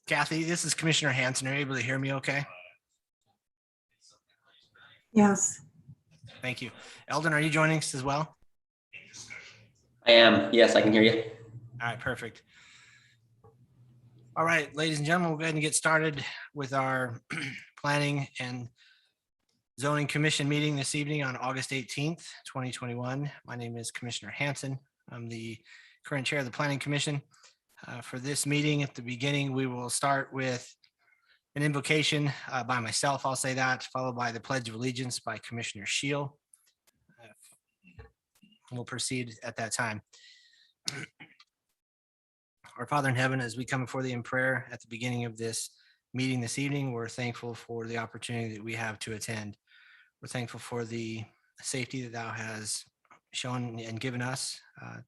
Kathy, this is Commissioner Hanson. Are you able to hear me okay? Yes. Thank you. Eldon, are you joining us as well? I am. Yes, I can hear you. All right, perfect. All right, ladies and gentlemen, we'll go ahead and get started with our Planning and Zoning Commission meeting this evening on August 18th, 2021. My name is Commissioner Hanson. I'm the current chair of the Planning Commission. For this meeting, at the beginning, we will start with an invocation by myself, I'll say that, followed by the Pledge of Allegiance by Commissioner Shield. We'll proceed at that time. Our Father in heaven, as we come before thee in prayer at the beginning of this meeting this evening, we're thankful for the opportunity that we have to attend. We're thankful for the safety that thou has shown and given us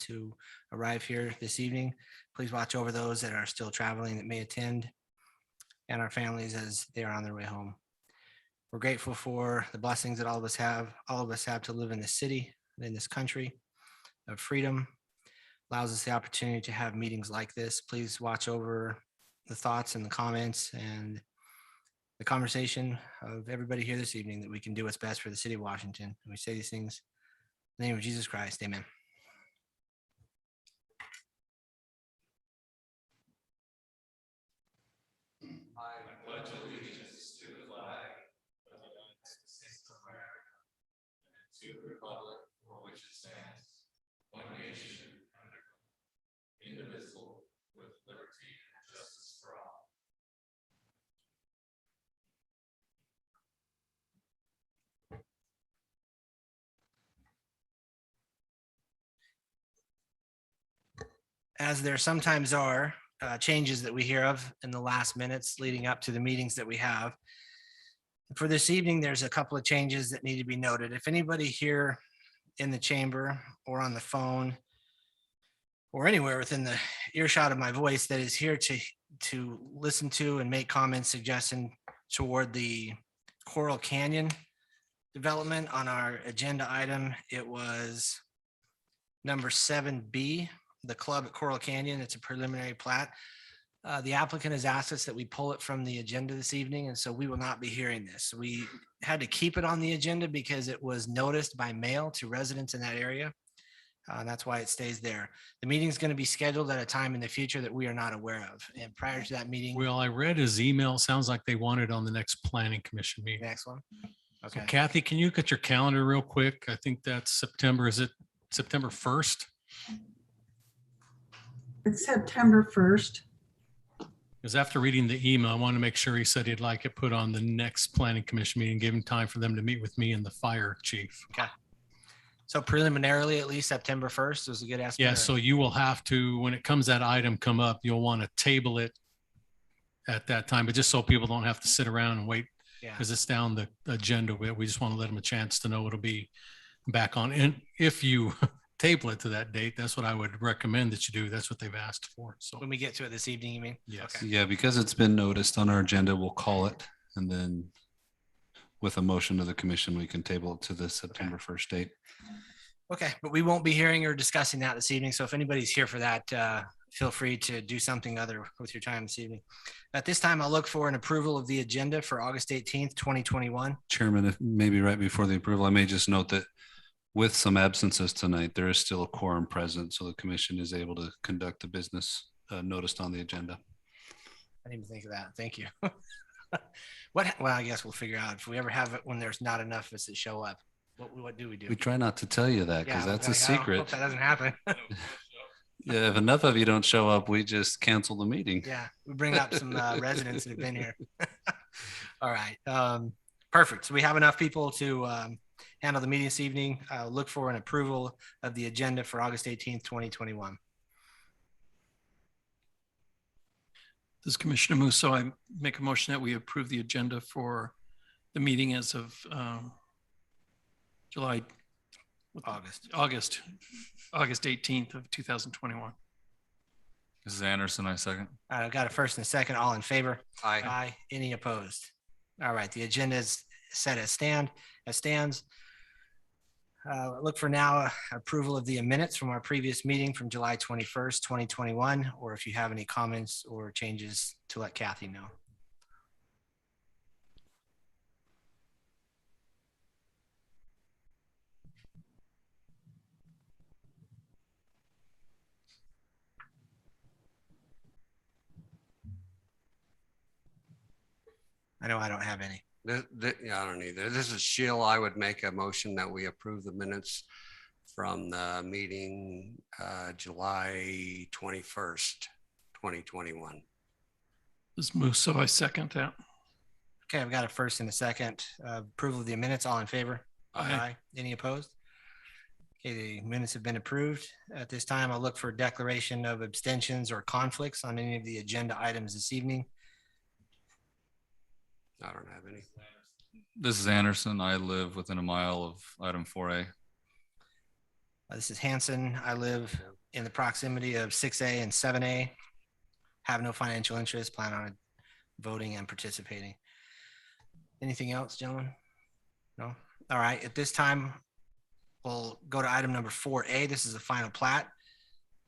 to arrive here this evening. Please watch over those that are still traveling that may attend and our families as they are on their way home. We're grateful for the blessings that all of us have to live in this city, in this country of freedom. Allows us the opportunity to have meetings like this. Please watch over the thoughts and the comments and the conversation of everybody here this evening, that we can do what's best for the city of Washington. And we say these things in the name of Jesus Christ. Amen. I pledge allegiance to the flag of the United States of America and to the republic for which it stands, one nation, under God, indivisible, with liberty and justice for all. As there sometimes are changes that we hear of in the last minutes leading up to the meetings that we have. For this evening, there's a couple of changes that need to be noted. If anybody here in the chamber or on the phone or anywhere within the earshot of my voice that is here to listen to and make comments, suggestions toward the Coral Canyon development on our agenda item, it was number 7B. The club at Coral Canyon. It's a preliminary plat. The applicant has asked us that we pull it from the agenda this evening, and so we will not be hearing this. We had to keep it on the agenda because it was noticed by mail to residents in that area. That's why it stays there. The meeting is going to be scheduled at a time in the future that we are not aware of. And prior to that meeting, Well, I read his email. Sounds like they want it on the next planning commission meeting. next one. So Okay. Kathy, can you look at your calendar real quick? I think that's September. Is it September 1st? It's September 1st. Because after reading the email, I want to make sure he said he'd like it put on the next planning commission meeting, give him time for them to meet with me and the fire chief. Okay. So preliminarily, at least September 1st was a good estimate. Yeah, so you will have to, when it comes that item come up, you'll want to table it at that time, but just so people don't have to sit around and wait, Yeah. because it's down the agenda. We just want to let them a chance to know it'll be back on. And if you table it to that date, that's what I would recommend that you do. That's what they've asked for. So When we get to it this evening, you mean? yes. Okay. Yeah, because it's been noticed on our agenda, we'll call it. And then with a motion to the commission, we can table it to the September 1st date. Okay, but we won't be hearing or discussing that this evening. So if anybody's here for that, feel free to do something other with your time this evening. At this time, I'll look for an approval of the agenda for August 18th, 2021. Chairman, if maybe right before the approval, I may just note that with some absences tonight, there is still a quorum present, so the commission is able to conduct the business noticed on the agenda. I didn't even think of that. Thank you. Well, I guess we'll figure out if we ever have it when there's not enough of us that show up. What do we do? We try not to tell you that because that's a I secret. hope that doesn't happen. Yeah, if enough of you don't show up, we just cancel the meeting. Yeah, we bring up some residents that have been here. All right, perfect. So we have enough people to handle the meeting this evening. I'll look for an approval of the agenda for August 18th, 2021. This is Commissioner Musso. I make a motion that we approve the agenda for the meeting as of August 18th of 2021. This is Anderson, I second. All right, I've got a first and a second. All in favor? Aye. Aye. Any opposed? All right, the agenda is set as stands. Look for now approval of the minutes from our previous meeting from July 21st, 2021, or if you have any comments or changes to let Kathy know. I know I don't have any. Yeah, I don't either. This is Sheila. I would make a motion that we approve the minutes from the meeting, July 21st, 2021. This is Musso. I second that. Okay, I've got a first and a second. Approval of the minutes. All in favor? Aye. Any opposed? Okay, the minutes have been approved. At this time, I'll look for declaration of abstentions or conflicts on any of the agenda items this evening. I don't have any. This is Anderson. I live within a mile of item 4A. This is Hanson. I live in the proximity of 6A and 7A. Have no financial interest, plan on voting and participating. Anything else, gentlemen? No? All right, at this time, we'll go to item number 4A. This is the final plat.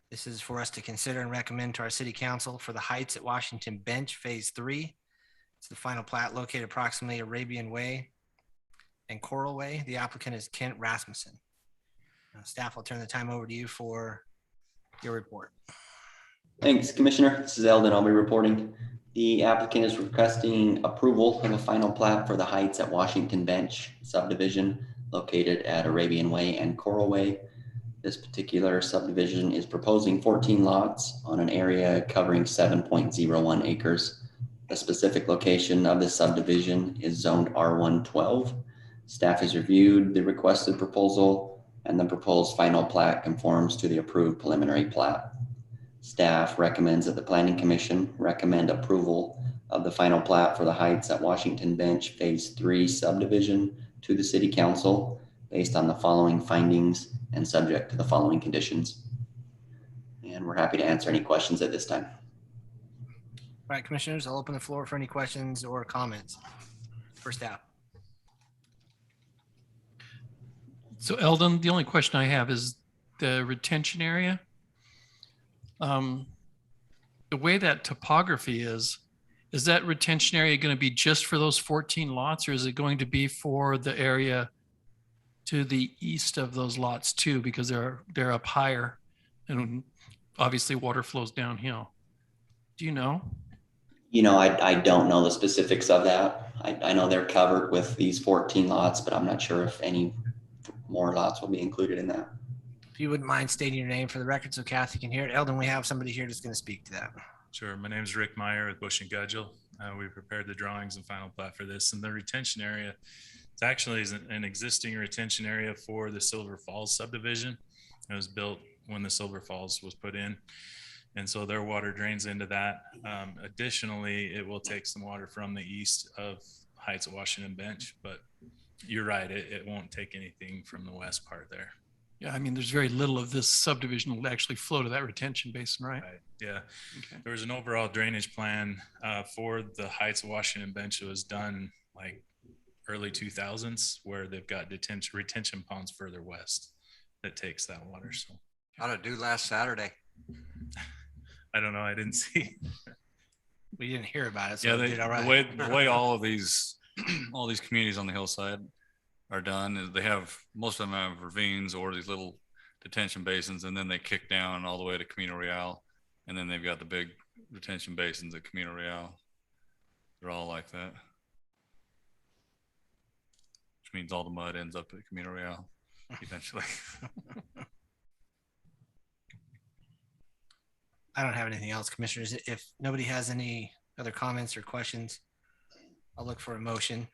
This is for us to consider and recommend to our city council for the Heights at Washington Bench, Phase 3. It's the final plat located approximately Arabian Way and Coral Way. The applicant is Kent Rasmussen. Staff, I'll turn the time over to you for your report. Thanks, Commissioner. This is Eldon. I'll be reporting. The applicant is requesting approval of a final plat for the Heights at Washington Bench subdivision located at Arabian Way and Coral Way. This particular subdivision is proposing 14 lots on an area covering 7.01 acres. The specific location of this subdivision is zoned R112. Staff has reviewed the requested proposal and the proposed final plat conforms to the approved preliminary plat. Staff recommends that the Planning Commission recommend approval of the final plat for the Heights at Washington Bench Phase 3 subdivision to the City Council based on the following findings and subject to the following conditions. And we're happy to answer any questions at this time. All right, commissioners, I'll open the floor for any questions or comments for staff. So Eldon, the only question I have is the retention area. The way that topography is that retention area going to be just for those 14 lots, or is it going to be for the area to the east of those lots too? Because they're up higher and obviously water flows downhill. Do you know? You know, I don't know the specifics of that. I know they're covered with these 14 lots, but I'm not sure if any more lots will be included in that. If you wouldn't mind stating your name for the record so Kathy can hear it. Eldon, we have somebody here that's going to speak to that. Sure. My name is Rick Meyer with Bush and Gudgel. We prepared the drawings and final plat for this. And the retention area, it's actually an existing retention area for the Silver Falls subdivision. It was built when the Silver Falls was put in. And so their water drains into that. Additionally, it will take some water from the east of Heights at Washington Bench, but you're right, it won't take anything from the west part there. Yeah, I mean, there's very little of this subdivision will actually flow to that retention basin, right? Right. Yeah. Okay. There was an overall drainage plan for the Heights of Washington Bench. It was done like early 2000s, where they've got retention ponds further west that takes that water. So How'd it do last Saturday? I don't know. I didn't see. We didn't hear about it. So Yeah, we did all right. the way all of these, all these communities on the hillside are done is they have, most of them have ravines or these little detention basins, and then they kick down all the way to Camino Real. And then they've got the big retention basins at Camino Real. They're all like that. Which means all the mud ends up at Camino Real eventually. I don't have anything else, commissioners. If nobody has any other comments or questions, I'll look for a motion.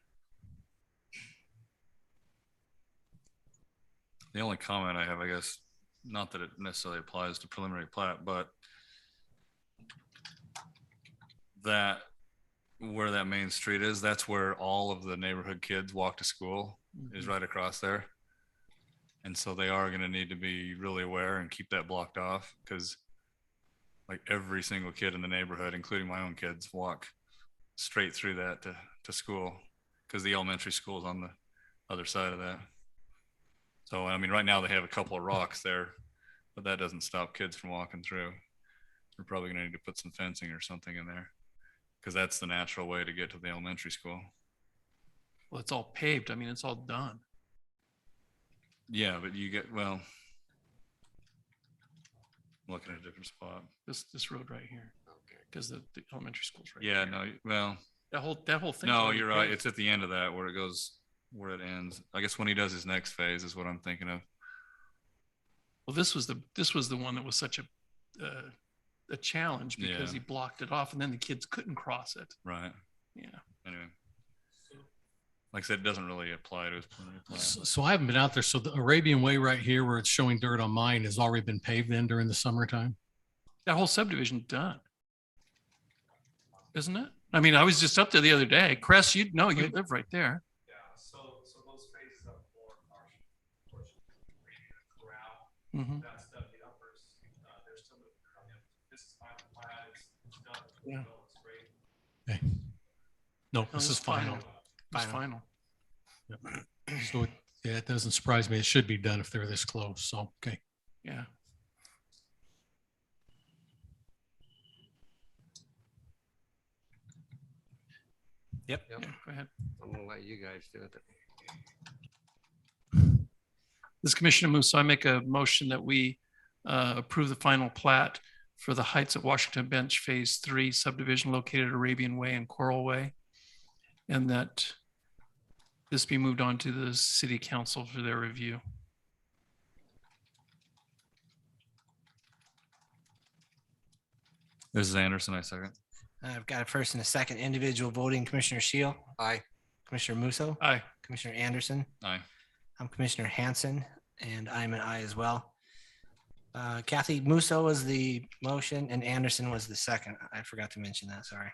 The only comment I have, I guess, not that it necessarily applies to preliminary plat, but that where that main street is, that's where all of the neighborhood kids walk to school, is right across there. And so they are going to need to be really aware and keep that blocked off, because like every single kid in the neighborhood, including my own kids, walk straight through that to school because the elementary school is on the other side of that. So, I mean, right now they have a couple of rocks there, but that doesn't stop kids from walking through. We're probably going to need to put some fencing or something in there because that's the natural way to get to the elementary school. Well, it's all paved. I mean, it's all done. Yeah, but you get, well, I'm looking at a different spot. This road right here, Okay. because the elementary school's right Yeah, here. no, well, That whole thing. no, you're right. It's at the end of that where it goes, where it ends. I guess when he does his next phase is what I'm thinking of. Well, this was the one that was such a challenge because Yeah. he blocked it off, and then the kids couldn't cross it. Right. Yeah. Anyway. Like I said, it doesn't really apply to his preliminary plat. So I haven't been out there. So the Arabian Way right here where it's showing dirt on mine has already been paved then during the summertime? That whole subdivision done, isn't it? I mean, I was just up there the other day. Cress, you know, you live right there. Yeah, so those phases of more partial portion, corral, Mhm. that's done the uppers. There's still, this is final plat, it's done. Yeah. It's great. Okay. No, this it's is final. It's final. So yeah, it doesn't surprise me. It should be done if they're this close. So, okay. Yeah. Yep. Yeah, go ahead. I'm gonna let you guys do it. This is Commissioner Musso. I make a motion that we approve the final plat for the Heights at Washington Bench Phase 3 subdivision located at Arabian Way and Coral Way, and that this be moved on to the city council for their review. This is Anderson, I second. I've got a first and a second individual voting. Commissioner Shield, Aye. Commissioner Musso, Aye. Commissioner Anderson. Aye. I'm Commissioner Hanson, and I'm an aye as well. Kathy, Musso was the motion and Anderson was the second. I forgot to mention that, sorry.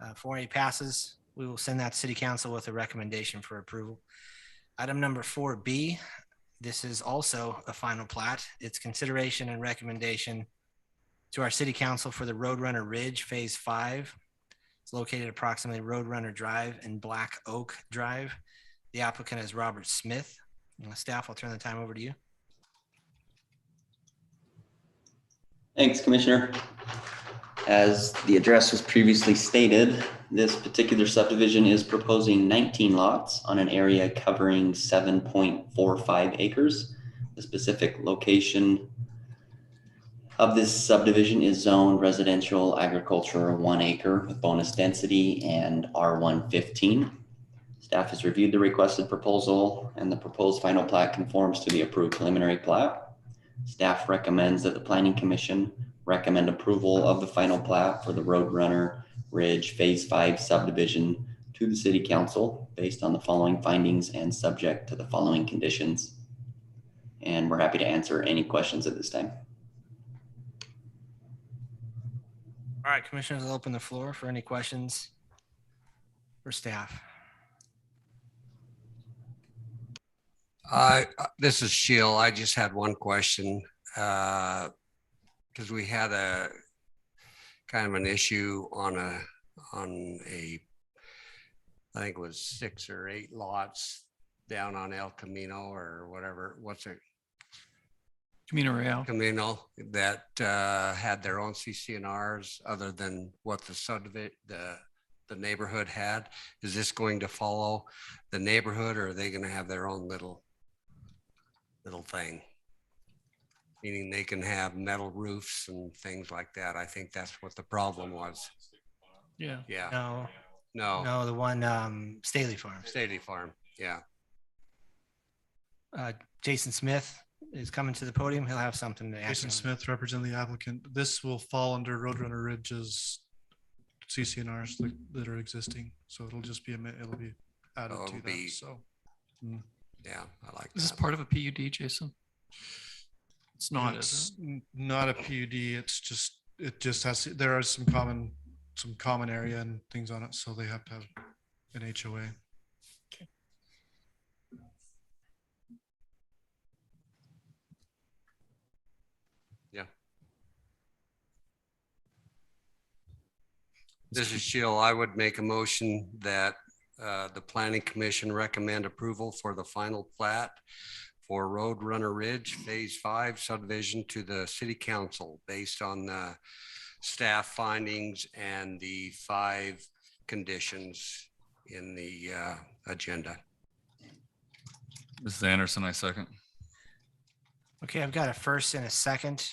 4A passes. We will send that to City Council with a recommendation for approval. Item number 4B, this is also a final plat. It's consideration and recommendation to our City Council for the Roadrunner Ridge Phase 5. It's located approximately Roadrunner Drive and Black Oak Drive. The applicant is Robert Smith. Staff, I'll turn the time over to you. Thanks, Commissioner. As the address was previously stated, this particular subdivision is proposing 19 lots on an area covering 7.45 acres. The specific location of this subdivision is zoned residential agriculture 1 acre with bonus density and R115. Staff has reviewed the requested proposal and the proposed final plat conforms to the approved preliminary plat. Staff recommends that the Planning Commission recommend approval of the final plat for the Roadrunner Ridge Phase 5 subdivision to the City Council based on the following findings and subject to the following conditions. And we're happy to answer any questions at this time. All right, Commissioners, I'll open the floor for any questions for staff. This is Sheil. I just had one question. Because we had a kind of an issue on a, I think it was 6 or 8 lots down on El Camino or whatever, what's it? Camino Real. Camino that had their own CCNRs other than what the subdivision, the neighborhood had. Is this going to follow the neighborhood or are they going to have their own little thing? Meaning they can have metal roofs and things like that. I think that's what the problem was. Yeah. Yeah. No, No, the one Staley Farms. Staley Farm. Yeah. Jason Smith is coming to the podium. He'll have something to ask. Jason Smith, representing the applicant. This will fall under Roadrunner Ridge's CCNRs that are existing. So it'll just be, it'll be added So to it'll be- that. So Yeah. I like Is this that. part of a PUD, Jason? It's not, is it's it? not a PUD. It's just, it just has, there are some common area and things on it. So they have to have an HOA. Yeah. This is Sheil. I would make a motion that the planning commission recommend approval for the final plat for Roadrunner Ridge Phase 5 subdivision to the city council based on the staff findings and the 5 conditions in the agenda. Mrs. Anderson, I second. Okay, I've got a first and a second.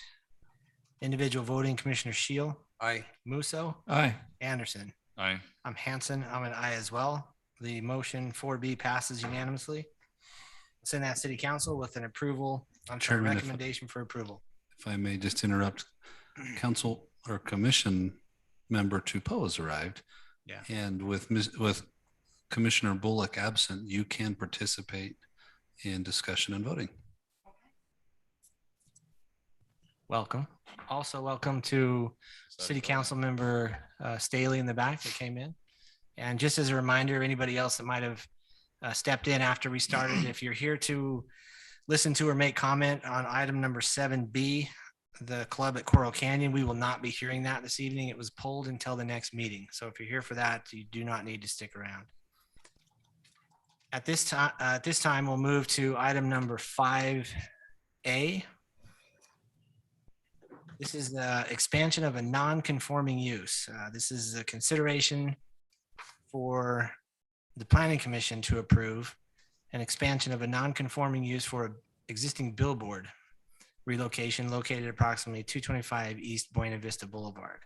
Individual voting, Commissioner Shield, Aye. Musso, Aye. Anderson. Aye. I'm Hanson. I'm an aye as well. The motion 4B passes unanimously. Send that city council with an approval. I'm sorry, Chairman, if- recommendation for approval. If I may just interrupt, council or commission member Tupo has arrived. Yeah. And with Commissioner Bullock absent, you can participate in discussion and voting. Welcome. Also welcome to City Council Member Staley in the back that came in. And just as a reminder, anybody else that might have stepped in after we started, if you're here to listen to or make comment on item number 7B, the club at Coral Canyon, we will not be hearing that this evening. It was pulled until the next meeting. So if you're here for that, you do not need to stick around. At this time, we'll move to item number 5A. This is the expansion of a non-conforming use. This is a consideration for the planning commission to approve an expansion of a non-conforming use for an existing billboard relocation located approximately 225 East Buena Vista Boulevard.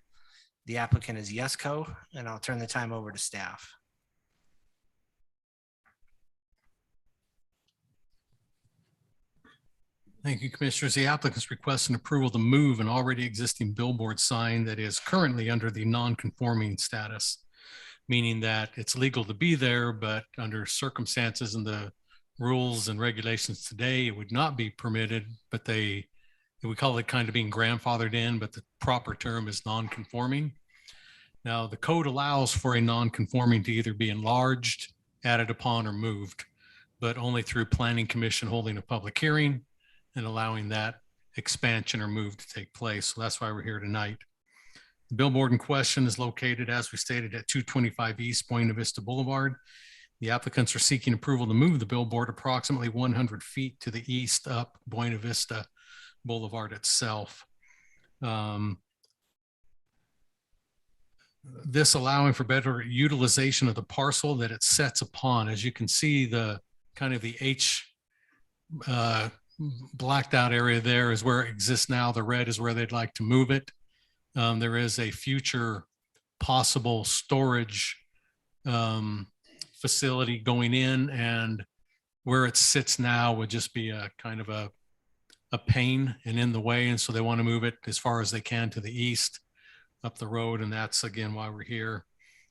The applicant is Yesco, and I'll turn the time over to staff. Thank you, Commissioners. The applicant's requesting approval to move an already existing billboard sign that is currently under the non-conforming status, meaning that it's legal to be there, but under circumstances and the rules and regulations today, it would not be permitted, but we call it kind of being grandfathered in, but the proper term is non-conforming. Now, the code allows for a non-conforming to either be enlarged, added upon, or moved, but only through Planning Commission holding a public hearing and allowing that expansion or move to take place. So that's why we're here tonight. The billboard in question is located, as we stated, at 225 East Buena Vista Boulevard. The applicants are seeking approval to move the billboard approximately 100 feet to the east up Buena Vista Boulevard itself. This allowing for better utilization of the parcel that it sets upon. As you can see, the kind of the H blacked out area there is where it exists now. The red is where they'd like to move it. There is a future possible storage facility going in, and where it sits now would just be a kind of a pain and in the way. And so they want to move it as far as they can to the east up the road. And that's again why we're here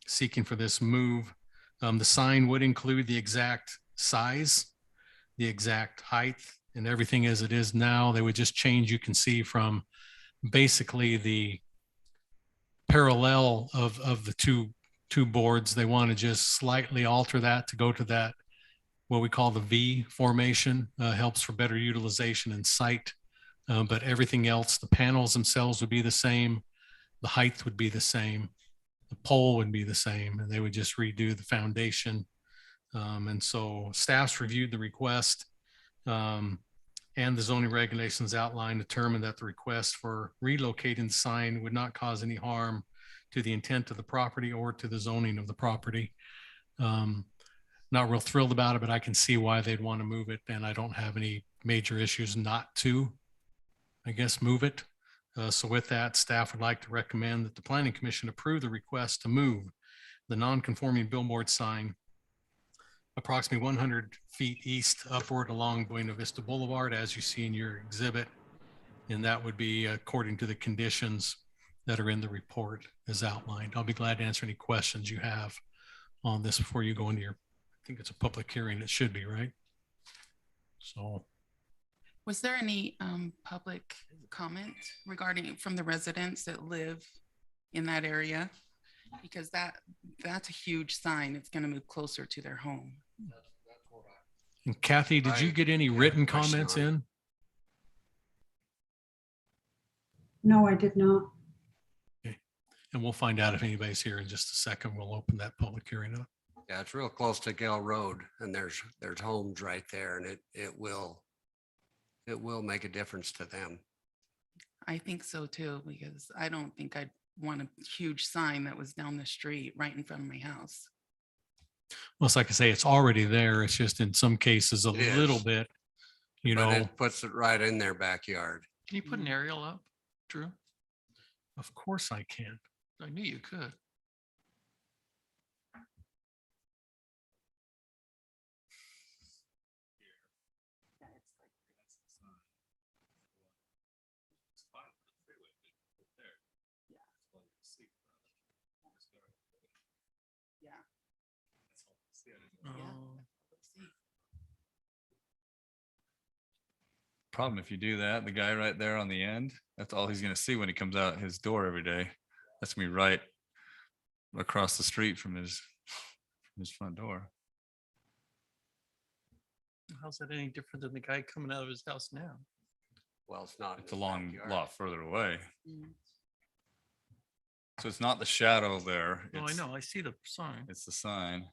seeking for this move. The sign would include the exact size, the exact height, and everything as it is now. They would just change, you can see, from basically the parallel of the two boards. They want to just slightly alter that to go to that, what we call the V formation, helps for better utilization and sight. But everything else, the panels themselves would be the same. The height would be the same. The pole would be the same, and they would just redo the foundation. And so staff's reviewed the request. And the zoning regulations outlined determined that the request for relocating the sign would not cause any harm to the intent of the property or to the zoning of the property. Not real thrilled about it, but I can see why they'd want to move it, and I don't have any major issues not to, I guess, move it. So with that, staff would like to recommend that the Planning Commission approve the request to move the non-conforming billboard sign approximately 100 feet east upward along Buena Vista Boulevard, as you see in your exhibit. And that would be according to the conditions that are in the report as outlined. I'll be glad to answer any questions you have on this before you go into your, I think it's a public hearing. It should be, right? So. Was there any public comment regarding from the residents that live in that area? Because that's a huge sign. It's going to move closer to their home. And Kathy, did you get any written comments in? No, I did not. Okay. And we'll find out if anybody's here in just a second. We'll open that public hearing up. Yeah, it's real close to Gale Road and there's homes right there and it will make a difference to them. I think so too, because I don't think I'd want a huge sign that was down the street right in front of my house. Well, it's like I say, it's already there. It's just in some cases a It little is. bit, you But know, it puts it right in their backyard. Can you put an aerial up, Drew? of course I can. I knew you could. Yeah. Oh. Problem if you do that, the guy right there on the end, that's all he's gonna see when he comes out his door every day. That's gonna be right across the street from his front door. How's that any different than the guy coming out of his house now? Well, it's not. in It's a his long backyard. lot further away. Mm. So it's not the shadow there. Oh, I it's- know. I see the sign. It's the sign.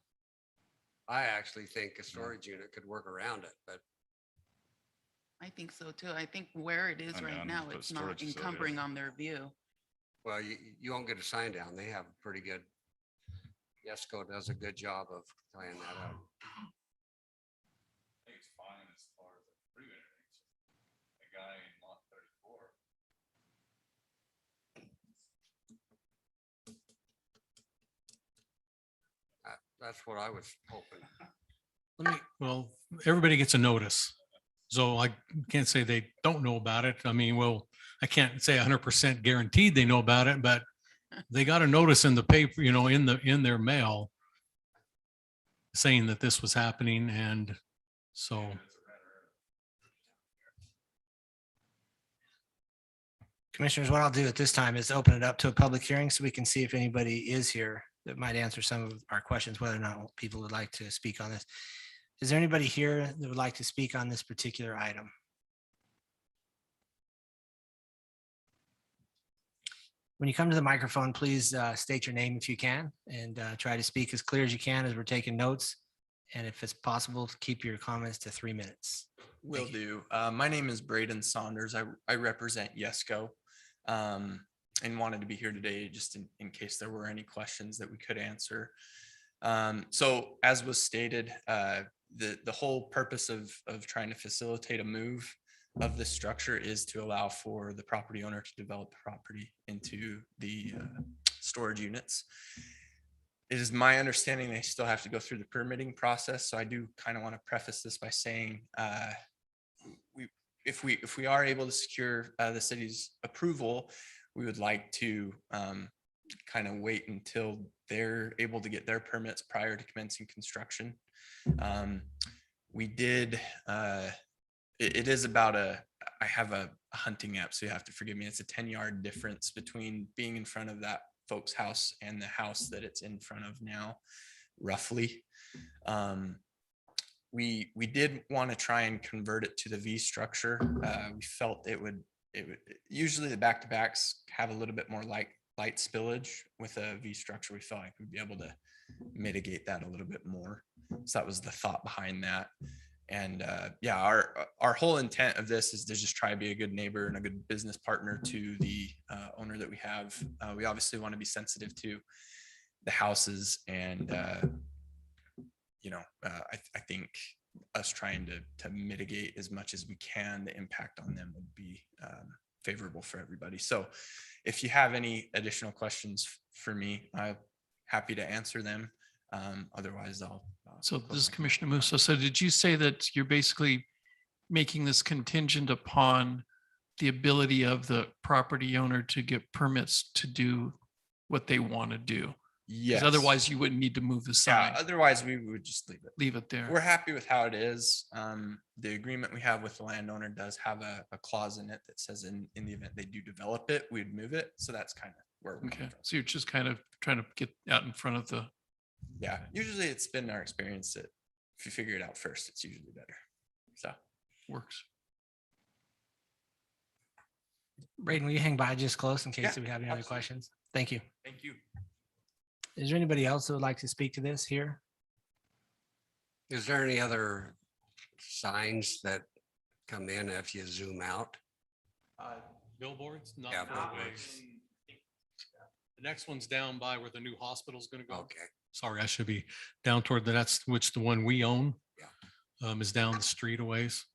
I actually think a storage unit could work around it, but I think so too. I think where it is I mean, right I'm now, gonna put it's not storage facility. encumbering on their view. well, you won't get a sign down. They have a pretty good. Yesco does a good job of tying that up. I think it's fine as far as the freeway. A guy in lot 34. That's what I was hoping. Well, everybody gets a notice. So I can't say they don't know about it. I mean, well, I can't say 100% guaranteed they know about it, but they got a notice in the paper, you know, in their mail saying that this was happening. And so Commissioners, what I'll do at this time is open it up to a public hearing so we can see if anybody is here that might answer some of our questions, whether or not people would like to speak on this. Is there anybody here that would like to speak on this particular item? When you come to the microphone, please state your name if you can and try to speak as clear as you can as we're taking notes. And if it's possible, keep your comments to 3 minutes. Will do. My name is Braden Saunders. I represent Yesco and wanted to be here today just in case there were any questions that we could answer. So as was stated, the whole purpose of trying to facilitate a move of this structure is to allow for the property owner to develop the property into the storage units. It is my understanding they still have to go through the permitting process. So I do kind of want to preface this by saying if we are able to secure the city's approval, we would like to kind of wait until they're able to get their permits prior to commencing construction. We did, it is about I have a hunting app, so you have to forgive me. It's a 10-yard difference between being in front of that folks' house and the house that it's in front of now, roughly. We did want to try and convert it to the V structure. We felt it would usually the back-to-backs have a little bit more light spillage. With a V structure, we felt like we'd be able to mitigate that a little bit more. So that was the thought behind that. And yeah, our whole intent of this is to just try to be a good neighbor and a good business partner to the owner that we have. We obviously want to be sensitive to the houses, and you know, I think us trying to mitigate as much as we can the impact on them would be favorable for everybody. So if you have any additional questions for me, I'm happy to answer them. Otherwise I'll. So close this is my Commissioner comment. Musso. So did you say that you're basically making this contingent upon the ability of the property owner to get permits to do what they want to do? Yes. Because otherwise you wouldn't need to move the sign, Yeah, otherwise we would just leave it. there. We're happy with how it is. The agreement we have with the landowner does have a clause in it that says in the event they do develop it, we'd move it. So that's kind of where we're Okay, coming from. so you're just kind of trying to get out in front of the, Yeah, usually it's been our experience that if you figure it out first, it's usually better. So works. Braden, will you hang by just close in Yeah, case we have any other absolutely. questions? Thank you. Thank you. Is there anybody else who would like to speak to this here? Is there any other signs that come in if you zoom out? Billboards, not Yeah, billboards. The next one's down by where the new hospital's gonna go. Okay, Sorry, I should be down toward that's which the one we own. Yeah. Is down the street a ways.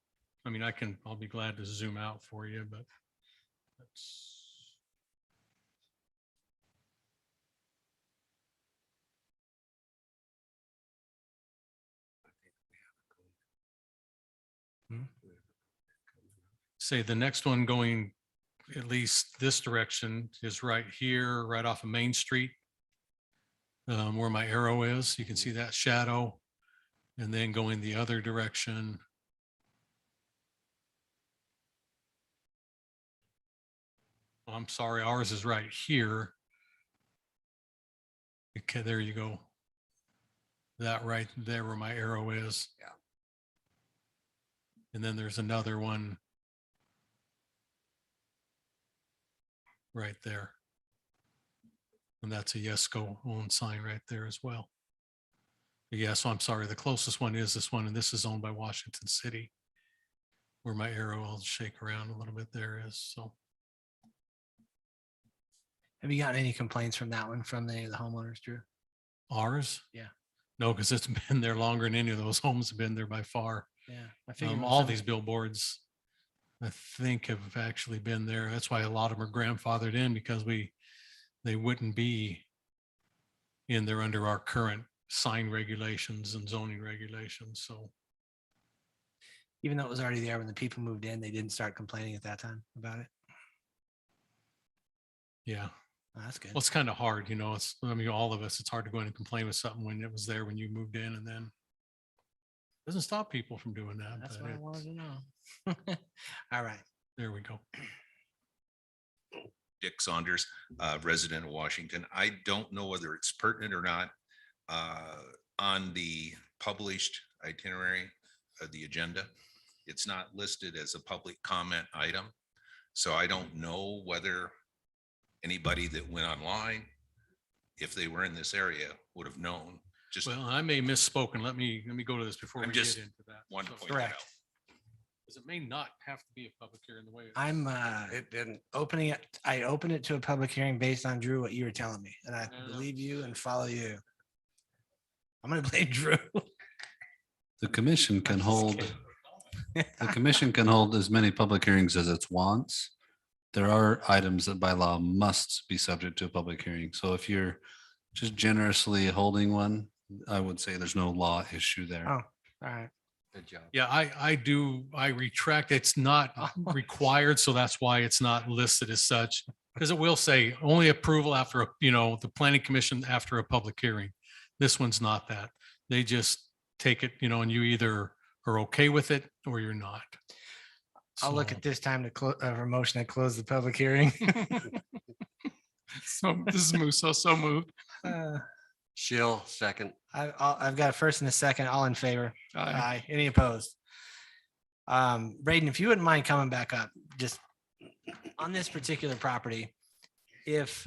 I mean, I'll be glad to zoom out for you, but that's. Say the next one going at least this direction is right here, right off of Main Street. Where my arrow is, you can see that shadow. And then going the other direction. Oh, I'm sorry, ours is right here. Okay, there you go. That right there where my arrow is. Yeah. And then there's another one right there. And that's a Yesco owned sign right there as well. Yeah, so I'm sorry, the closest one is this one, and this is owned by Washington City. Where my arrow, I'll shake around a little bit there is, so. Have you gotten any complaints from that one from the homeowners, Drew? Ours? Yeah. No, because it's been there longer than any of those homes have been there by far. Yeah. I figured with All some- these billboards, I think have actually been there. That's why a lot of them are grandfathered in because they wouldn't be in there under our current sign regulations and zoning regulations. So even though it was already there when the people moved in, they didn't start complaining at that time about it. yeah, Oh, that's good. well, it's kind of hard, you know, I mean, all of us, it's hard to go in and complain with something when it was there when you moved in and then doesn't stop people from doing that. That's but what I it's- wanted to know. All right. There we go. Dick Saunders, resident of Washington. I don't know whether it's pertinent or not. On the published itinerary of the agenda, it's not listed as a public comment item. So I don't know whether anybody that went online, if they were in this area, would have known. Just Well, I may misspoken. Let me go to this before I'm we get just into that. wanted to So- point that Correct. out. Because it may not have to be a public hearing the way. I'm it didn't. opening it. I opened it to a public hearing based on Drew, what you were telling me, and I Fair enough. believe you and follow you. I'm gonna blame Drew. The commission can just hold, kidding. the commission can hold as many public hearings as it wants. There are items that by law must be subject to a public hearing. So if you're just generously holding one, I would say there's no law issue there. Oh, all right. Good job. Yeah, I retract. It's not required, so that's why it's not listed as such. Because it will say only approval after, the planning commission after a public hearing. This one's not that. They just take it, and you either are okay with it or you're not. I'll look So- at this time to close, for motion to close the public hearing. So this is Musso, so moved. Shill, second. I've got a first and a second, all in favor. Aye. Any opposed? Braden, if you wouldn't mind coming back up, just on this particular property, if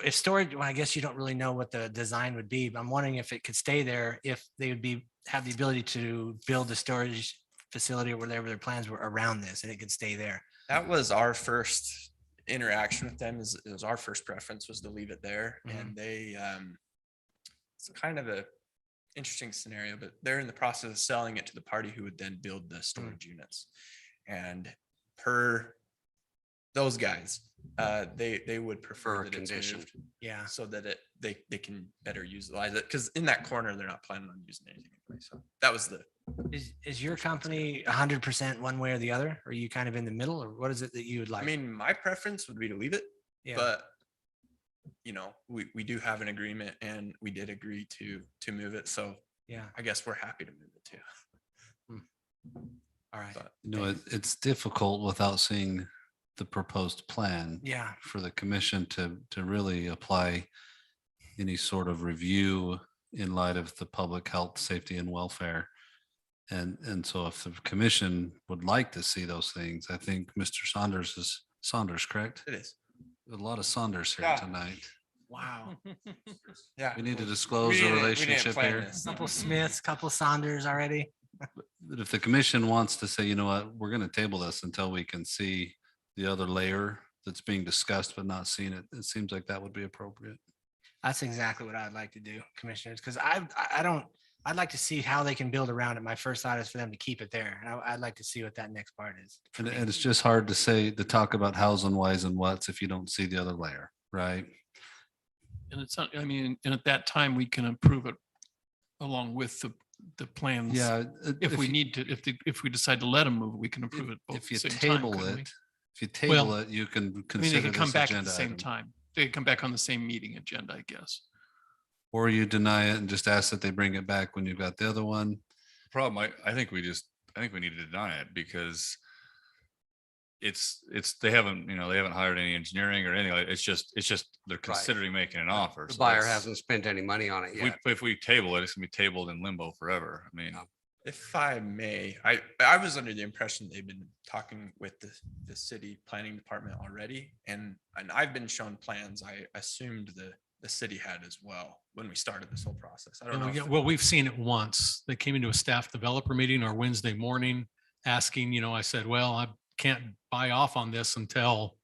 storage, well, I guess you don't really know what the design would be, but I'm wondering if it could stay there, if they would have the ability to build a storage facility or whatever their plans were around this, and it could stay there. That was our first interaction with them. It was our first preference was to leave it there, and they it's kind of a interesting scenario, but they're in the process of selling it to the party who would then build the storage units. And per those guys, they would prefer For a that it's condition. moved Yeah. so that they can better utilize it, because in that corner they're not planning on using anything anyway. So that was the Is your company 100% one way or the other? Or are you kind of in the middle, or what is it that you would like? I mean, my preference would be to leave it, Yeah. but we do have an agreement and we did agree to move it. So Yeah. I guess we're happy to move it too. All right. But It's difficult without seeing the proposed plan Yeah. for the commission to really apply any sort of review in light of the public health, safety and welfare. And so if the commission would like to see those things, I think Mr. Saunders, correct? It is. A lot of Saunders here Yeah. tonight. Wow. Yeah. We need to well, disclose we the didn't- we didn't relationship plan here. this. Couple Smiths, couple Saunders already. But if the commission wants to say, you know what, we're going to table this until we can see the other layer that's being discussed but not seen it, it seems like that would be appropriate. That's exactly what I'd like to do, commissioners, because I'd like to see how they can build around it. My first thought is for them to keep it there. And I'd like to see what that next part is. for And, me. and it's just hard to say, to talk about hows and whys and whats if you don't see the other layer, right? And it's, not- I mean, and at that time, we can approve it along with the plans. Yeah. If we you- need to, if we decide to let them move, we can approve it both at If the you same time. table couldn't we? it, if you table Well, it, you can I mean, they consider can come this back at the agenda same item. time. They can come back on the same meeting agenda, I guess. Or you deny it and just ask that they bring it back when you've got the other one. Problem, I think we need to deny it because they haven't hired any engineering or anything. It's just they're considering making an offer. The so buyer that's- hasn't spent any money on it If yet. if we table it, it's gonna be tabled in limbo forever. I mean, If I may, I was under the impression they've been talking with the city planning department already, and I've been shown plans. I assumed the city had as well when we started this whole process. I don't know. Well, we've seen it once. They came into a staff developer meeting our Wednesday morning asking, I said, well, I can't buy off on this until,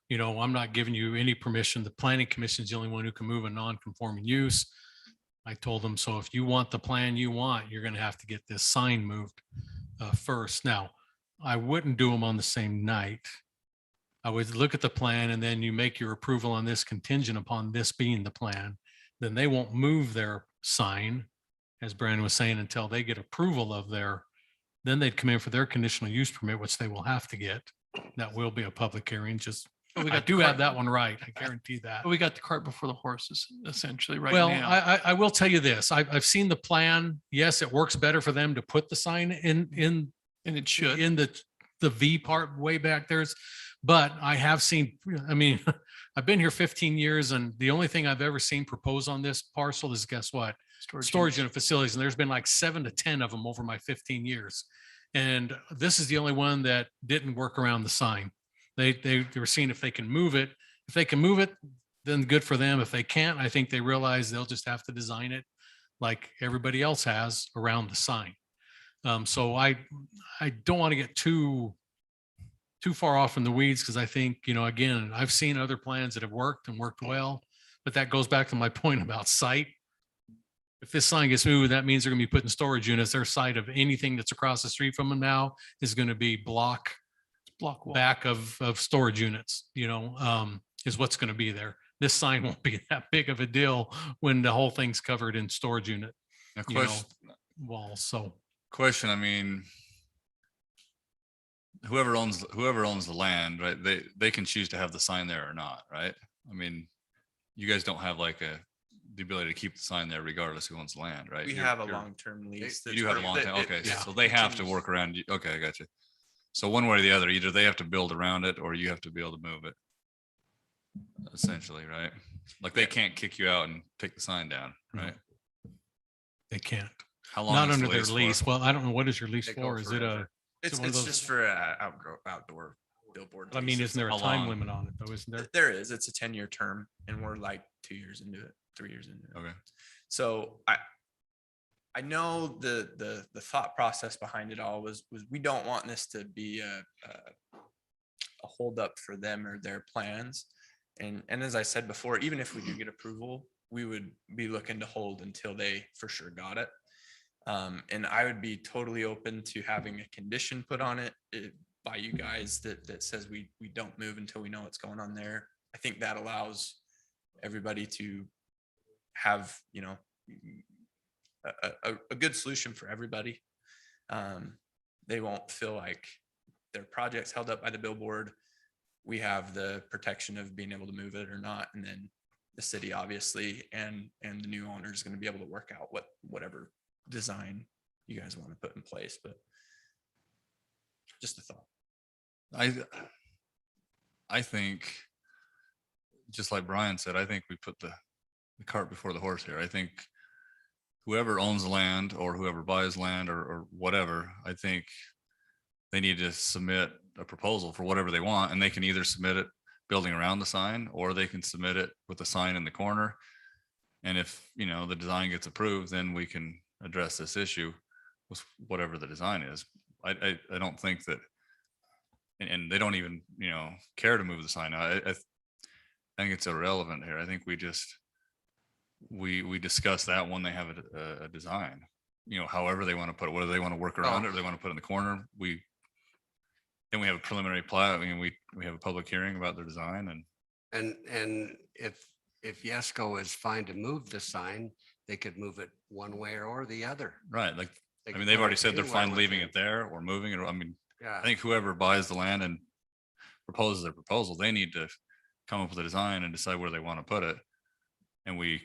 I'm not giving you any permission. The planning commission is the only one who can move a non-conforming use. I told them, so if you want the plan you want, you're going to have to get this sign moved first. Now, I wouldn't do them on the same night. I would look at the plan and then you make your approval on this contingent upon this being the plan. Then they won't move their sign, as Brandon was saying, until they get approval of then they'd come in for their conditional use permit, which they will have to get. That will be a public hearing. But we I got do the have cart- that one right. I guarantee that. But we got the cart before the horses essentially right Well, now. I will tell you this. I've seen the plan. Yes, it works better for them to put the sign in And it should. in the V part way back there's, but I have seen, I've been here 15 years and the only thing I've ever seen proposed on this parcel is, guess what? Storage unit facilities. And there's been like 7 to 10 of them over my 15 years. And this is the only one that didn't work around the sign. They were seeing if they can move it. If they can move it, then good for them. If they can't, I think they realize they'll just have to design it like everybody else has around the sign. So I don't want to get too far off in the weeds because I think, again, I've seen other plans that have worked and worked well, but that goes back to my point about site. If this sign gets moved, that means they're going to be putting storage units. Their site of anything that's across the street from them now is going to be block wall. back of storage units, is what's going to be there. This sign won't be that big of a deal when the whole thing's covered in storage unit a you know, question, walls. So I mean, whoever owns the land, right? They can choose to have the sign there or not, right? I mean, you guys don't have like the ability to keep the sign there regardless who owns the land, right? We have a long-term lease. You do have a long time. Okay, yeah, so they have to continues. work around you. Okay, I got you. So one way or the other, either they have to build around it or you have to be able to move it. Essentially, right? Like they can't kick you out and take the sign down, right? they can't. How long? Not is the under their for? lease. Well, I don't know. What is your lease They go for? Is it forever. It's one of those- just for outdoor billboard. I mean, leases. isn't there a How time long? limit on it though? Isn't there? There is. It's a 10-year term, and we're like 2 years into it, 3 years into it. Okay. So I know the thought process behind it all was we don't want this to be a holdup for them or their plans. And as I said before, even if we do get approval, we would be looking to hold until they for sure got it. And I would be totally open to having a condition put on it by you guys that says we don't move until we know what's going on there. I think that allows everybody to have, a good solution for everybody. They won't feel like their project's held up by the billboard. We have the protection of being able to move it or not. And then the city obviously, and the new owner is going to be able to work out whatever design you guys want to put in place, but just a thought. I think, just like Brian said, I think we put the cart before the horse here. I think whoever owns land or whoever buys land or whatever, I think they need to submit a proposal for whatever they want, and they can either submit it building around the sign, or they can submit it with the sign in the corner. And if, you know, the design gets approved, then we can address this issue with whatever the design is. I don't think that, and they don't even, you know, care to move the sign out. I think it's irrelevant here. I think we just, we discuss that when they have a design, you know, however they want to put it, whether they want to work around it or they want to put it in the corner. Then we have a preliminary plat. I mean, we have a public hearing about their design And if Yesco is fine to move the sign, they could move it one way or the other. right. Like, They I could mean, they've put already it said they're anywhere fine leaving within- it there or moving it. I mean, Yeah. I think whoever buys the land and proposes their proposal, they need to come up with a design and decide where they want to put it. And we,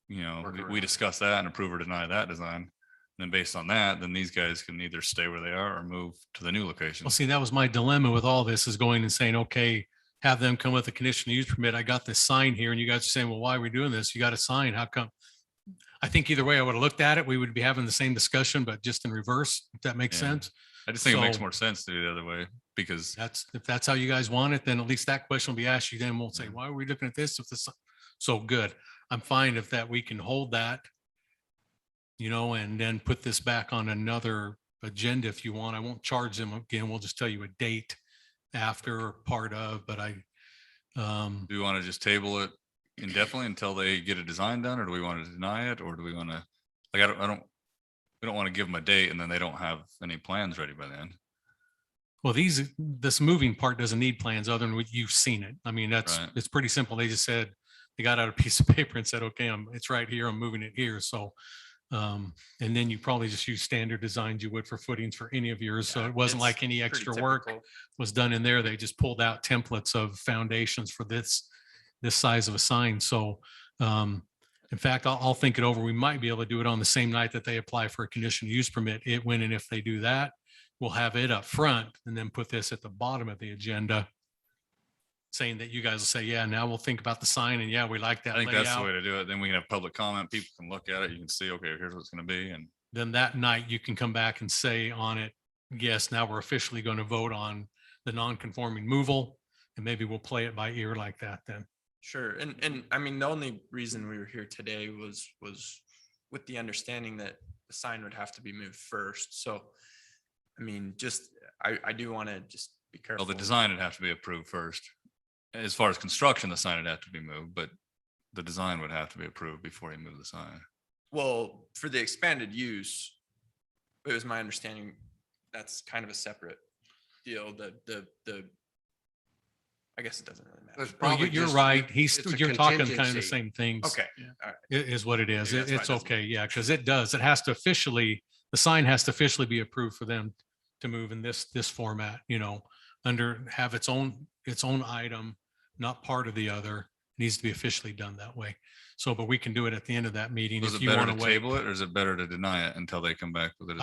you know, Work we around it. discuss that and approve or deny that design. And then based on that, then these guys can either stay where they are or move to the new location. Well, see, that was my dilemma with all this, is going and saying, okay, have them come with a conditional use permit. I got this sign here, and you guys are saying, well, why are we doing this? You got a sign. How come? I think either way I would have looked at it, we would be having the same discussion, but just in reverse, if that makes Yeah. sense. I just think it makes So- more sense to do the other way, because If that's how you guys want it, then at least that question will be asked you. Then we'll say, Mhm. why are we looking at this? If this, so good. I'm fine if that we can hold that, you know, and then put this back on another agenda if you want. I won't charge them again. We'll just tell you a date after or part of, but do we want to just table it indefinitely until they get a design done, or do we want to deny it, or do we want to, like, we don't want to give them a date and then they don't have any plans ready by then. well, this moving part doesn't need plans other than what you've seen it. I mean, Right. it's pretty simple. They just said, they got out a piece of paper and said, okay, it's right here. I'm moving it here. So, and then you probably just use standard designs you would for footings for any of yours. So Yeah, it wasn't it's like any pretty extra work typical. was done in there. They just pulled out templates of foundations for this size of a sign. So, in fact, I'll think it over. We might be able to do it on the same night that they apply for a conditional use permit. It when and if they do that, we'll have it up front and then put this at the bottom of the agenda, saying that you guys will say, yeah, now we'll think about the sign, and yeah, we like that I think that's the way layout. to do it. Then we can have public comment. People can look at it. You can see, okay, here's what it's going to be. And Then that night you can come back and say on it, yes, now we're officially going to vote on the non-conforming removal, and maybe we'll play it by ear like that then. Sure. And I mean, the only reason we were here today was with the understanding that the sign would have to be moved first. So, I mean, I do want to just be careful. well, the design would have to be approved first. As far as construction, the sign would have to be moved, but the design would have to be approved before you move the sign. Well, for the expanded use, it was my understanding that's kind of a separate deal. The I guess it doesn't really matter. It's Well, probably you're just- right. it's a You're talking kind of the contingency. same things. Okay. All right. Is what it is. Maybe that's why it It's doesn't- okay. Yeah, because it does. It has to officially, the sign has to officially be approved for them to move in this format, you know, have its own item, not part of the other. Needs to be officially done that way. So, but we can do it at the end of that meeting Is if it you better want to to wait. table it, or is it better to deny it until they come back with it?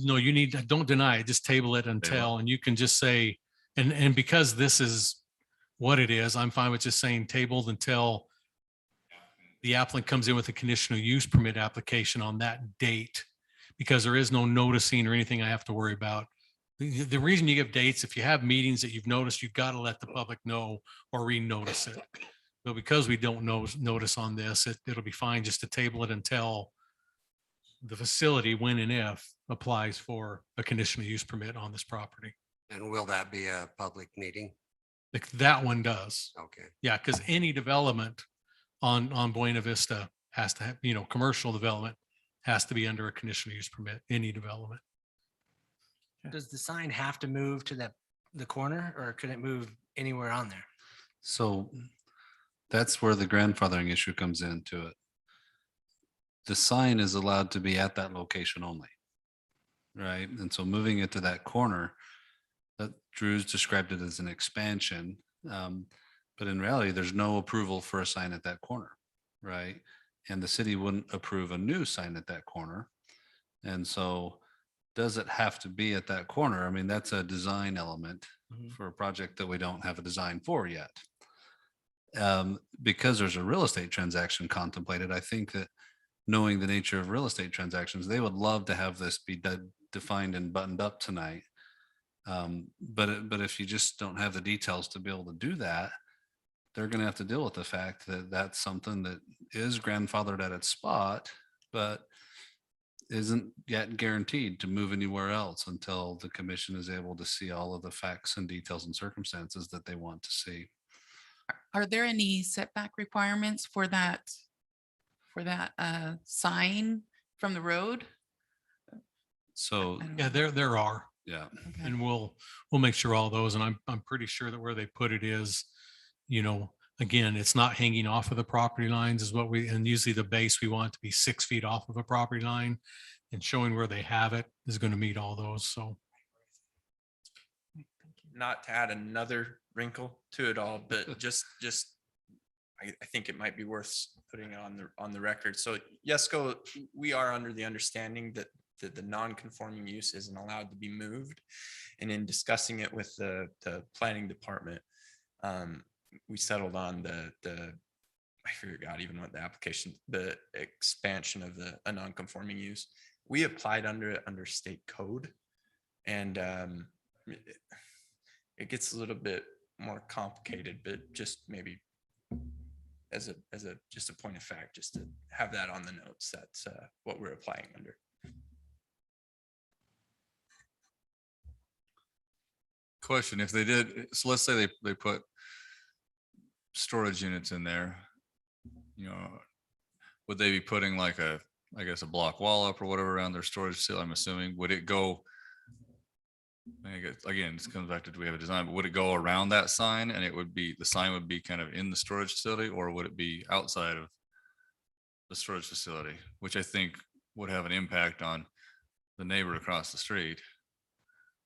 No, don't deny it. Just table it until, and you can just say, and because this is what it is, I'm fine with just saying tabled until the applicant comes in with a conditional use permit application on that date, because there is no noticing or anything I have to worry about. The reason you give dates, if you have meetings that you've noticed, you've got to let the public know or re-notice it. But because we don't notice on this, it'll be fine just to table it until the facility, when and if, applies for a conditional use permit on this property. And will that be a public meeting? Like that one does. Okay. Yeah, because any development on Buena Vista has to have, commercial development has to be under a conditional use permit, any development. Does the sign have to move to the corner, or could it move anywhere on there? So that's where the grandfathering issue comes into it. The sign is allowed to be at that location only. Right? And so moving it to that corner, that Drew's described it as an expansion. But in reality, there's no approval for a sign at that corner, right? And the city wouldn't approve a new sign at that corner. And so does it have to be at that corner? I mean, that's a design element for a project that we don't have a design for yet. Because there's a real estate transaction contemplated, I think that knowing the nature of real estate transactions, they would love to have this be defined and buttoned up tonight. But if you just don't have the details to be able to do that, they're going to have to deal with the fact that that's something that is grandfathered at its spot, but isn't yet guaranteed to move anywhere else until the commission is able to see all of the facts and details and circumstances that they want to see. Are there any setback requirements for that sign from the road? So, I don't Yeah, know. there are, yeah, Okay. and we'll make sure all those, and I'm pretty sure that where they put it is, again, it's not hanging off of the property lines is what and usually the base, we want it to be 6 feet off of a property line, and showing where they have it is going to meet all those. So Not to add another wrinkle to it all, but just I think it might be worth putting it on the record. So Yesco, we are under the understanding that the non-conforming use isn't allowed to be moved. And in discussing it with the planning department, we settled on I forgot even what the application, the expansion of a non-conforming use. We applied under it under state code, and it gets a little bit more complicated, but just maybe as just a point of fact, just to have that on the notes, that's what we're applying under. Question, if they did, so let's say they put storage units in there, would they be putting like a block wall up or whatever around their storage facility? I'm assuming, would it go, I guess, again, this comes back to, do we have a design, but would it go around that sign and the sign would be kind of in the storage facility, or would it be outside of the storage facility, which I think would have an impact on the neighbor across the street?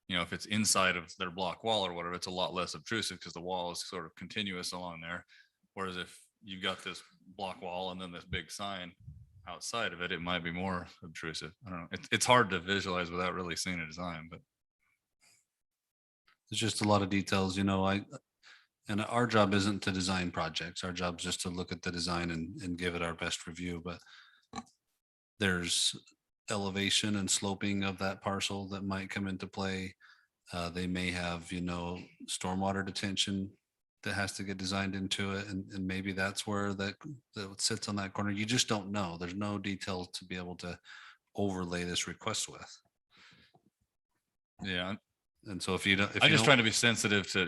If it's inside of their block wall or whatever, it's a lot less obtrusive because the wall is sort of continuous along there. Whereas if you've got this block wall and then this big sign outside of it, it might be more obtrusive. I don't know. It's hard to visualize without really seeing a design, but there's just a lot of details, and our job isn't to design projects. Our job is just to look at the design and give it our best review. But there's elevation and sloping of that parcel that might come into play. They may have, stormwater detention that has to get designed into it. And maybe that's where that sits on that corner. You just don't know. There's no details to be able to overlay this request with. yeah. And so if you don't, I'm just trying to be sensitive to,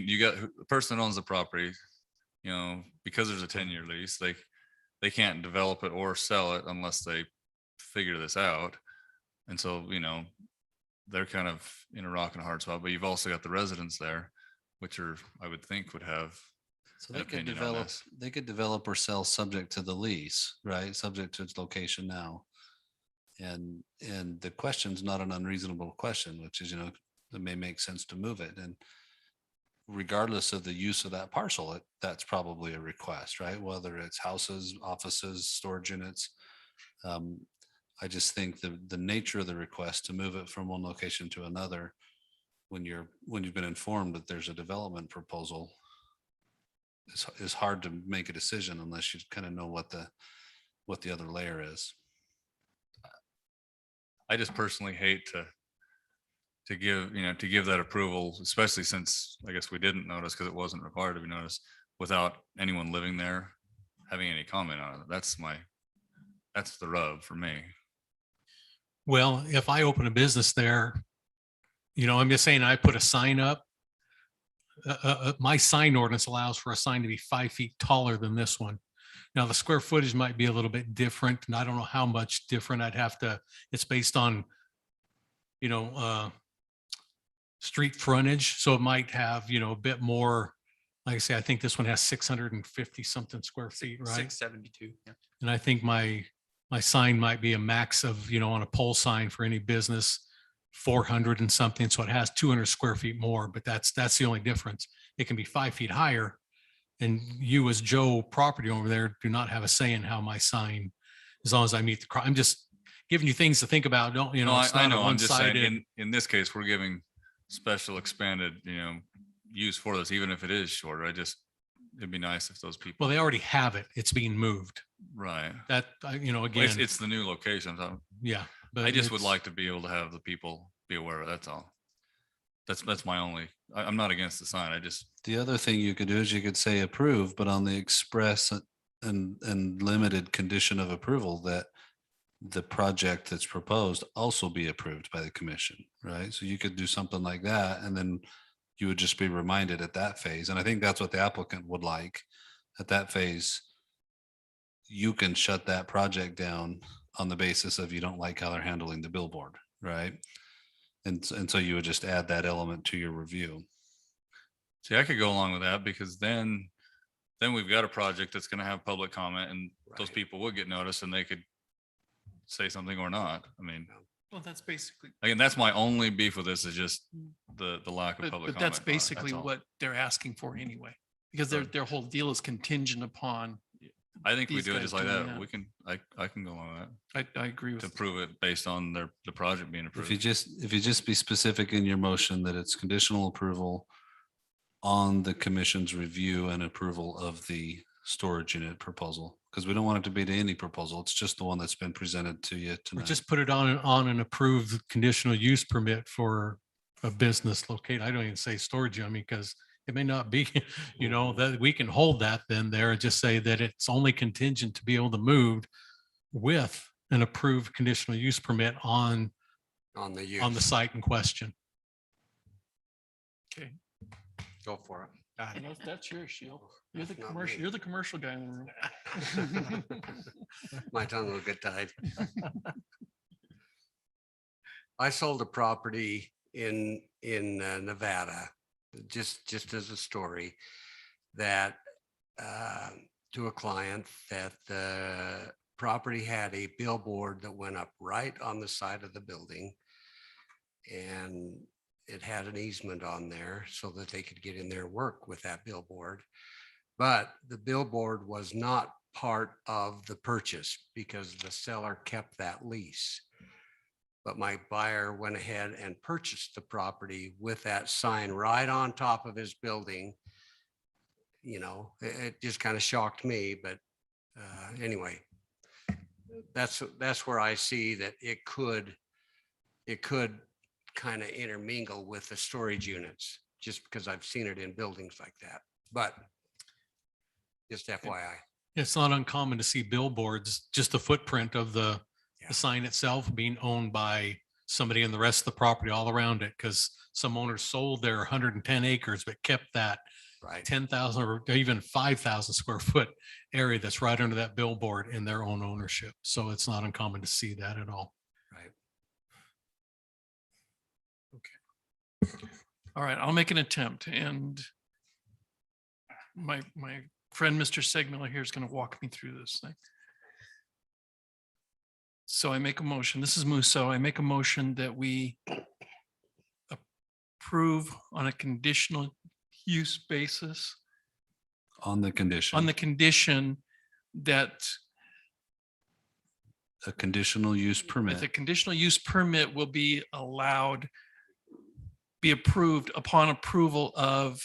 you got the person that owns the property, because there's a 10-year lease, they can't develop it or sell it unless they figure this out. And so, they're kind of in a rock and a hard spot, but you've also got the residents there, which I would think would have So an they could opinion on develop, this. they could develop or sell subject to the lease, right? Subject to its location now. And the question's not an unreasonable question, which is, it may make sense to move it. And regardless of the use of that parcel, that's probably a request, right? Whether it's houses, offices, storage units. I just think the nature of the request to move it from one location to another, when you've been informed that there's a development proposal, is hard to make a decision unless you kind of know what the other layer is. I just personally hate to give that approval, especially since I guess we didn't notice because it wasn't required to be noticed, without anyone living there having any comment on it. That's the rub for me. well, if I open a business there, I'm just saying, I put a sign up. My sign ordinance allows for a sign to be 5 feet taller than this one. Now, the square footage might be a little bit different, and I don't know how much different. It's based on, street frontage. So it might have, a bit more, like I say, I think this one has 650 something square feet, right? 672. Yeah. And I think my sign might be a max of, on a pole sign for any business, 400 and something. So it has 200 square feet more, but that's the only difference. It can be 5 feet higher. And you as Joe property over there do not have a say in how my sign, as long as I meet the, I'm just giving you things to think about. Don't, No, it's I not a know. I'm just saying one-sided. in this case, we're giving special expanded, use for this, even if it is shorter. It'd be nice if those people. Well, they already have it. It's being moved. Right. That, Well, again, it's the new location. So yeah. But I just would it's- like to be able to have the people be aware of it. That's all. That's my only, I'm not against the sign. I just, The other thing you could do is you could say approve, but on the express and limited condition of approval that the project that's proposed also be approved by the commission, right? So you could do something like that, and then you would just be reminded at that phase. And I think that's what the applicant would like. At that phase, you can shut that project down on the basis of you don't like how they're handling the billboard, right? And so you would just add that element to your review. see, I could go along with that because then we've got a project that's going to have public comment and those Right. people would get noticed and they could say something or not. I mean, Well, that's basically, again, that's my only beef with this is just the lack of but public but comment. that's on it, basically all. what they're asking for anyway, because their whole deal is contingent upon, I think we these do it guys just like doing that. that. We can, I can go along with I agree that to with, prove it based on the project being If you approved. just be specific in your motion that it's conditional approval on the commission's review and approval of the storage unit proposal, because we don't want it to be to any proposal. It's just the one that's been presented to you Or tonight. just put it on an approved conditional use permit for a business located. I don't even say storage, because it may not be, that we can hold that then there and just say that it's only contingent to be able to move with an approved conditional use permit on On the the use. site in question. okay. Go for it. That's your shield. You're the Not commercial, me. you're the commercial guy in the room. My tongue will get tied. I sold a property in Nevada, just as a story, that to a client that the property had a billboard that went up right on the side of the building. And it had an easement on there so that they could get in there and work with that billboard. But the billboard was not part of the purchase because the seller kept that lease. But my buyer went ahead and purchased the property with that sign right on top of his building. It just kind of shocked me, but anyway, that's where I see that it could kind of intermingle with the storage units, just because I've seen it in buildings like that. But just FYI. It's not uncommon to see billboards, just the footprint of the sign itself being owned by somebody and the rest of the property all around it, because some owners sold their 110 acres, but kept that Right. 10,000 or even 5,000 square foot area that's right under that billboard in their own ownership. So it's not uncommon to see that at all. Right. All right, I'll make an attempt, and my friend, Mr. Segmiller here is going to walk me through this thing. So I make a motion. This is Musso. I make a motion that we approve on a conditional use basis On the condition. on the condition that A conditional use the permit conditional use permit will be approved upon approval of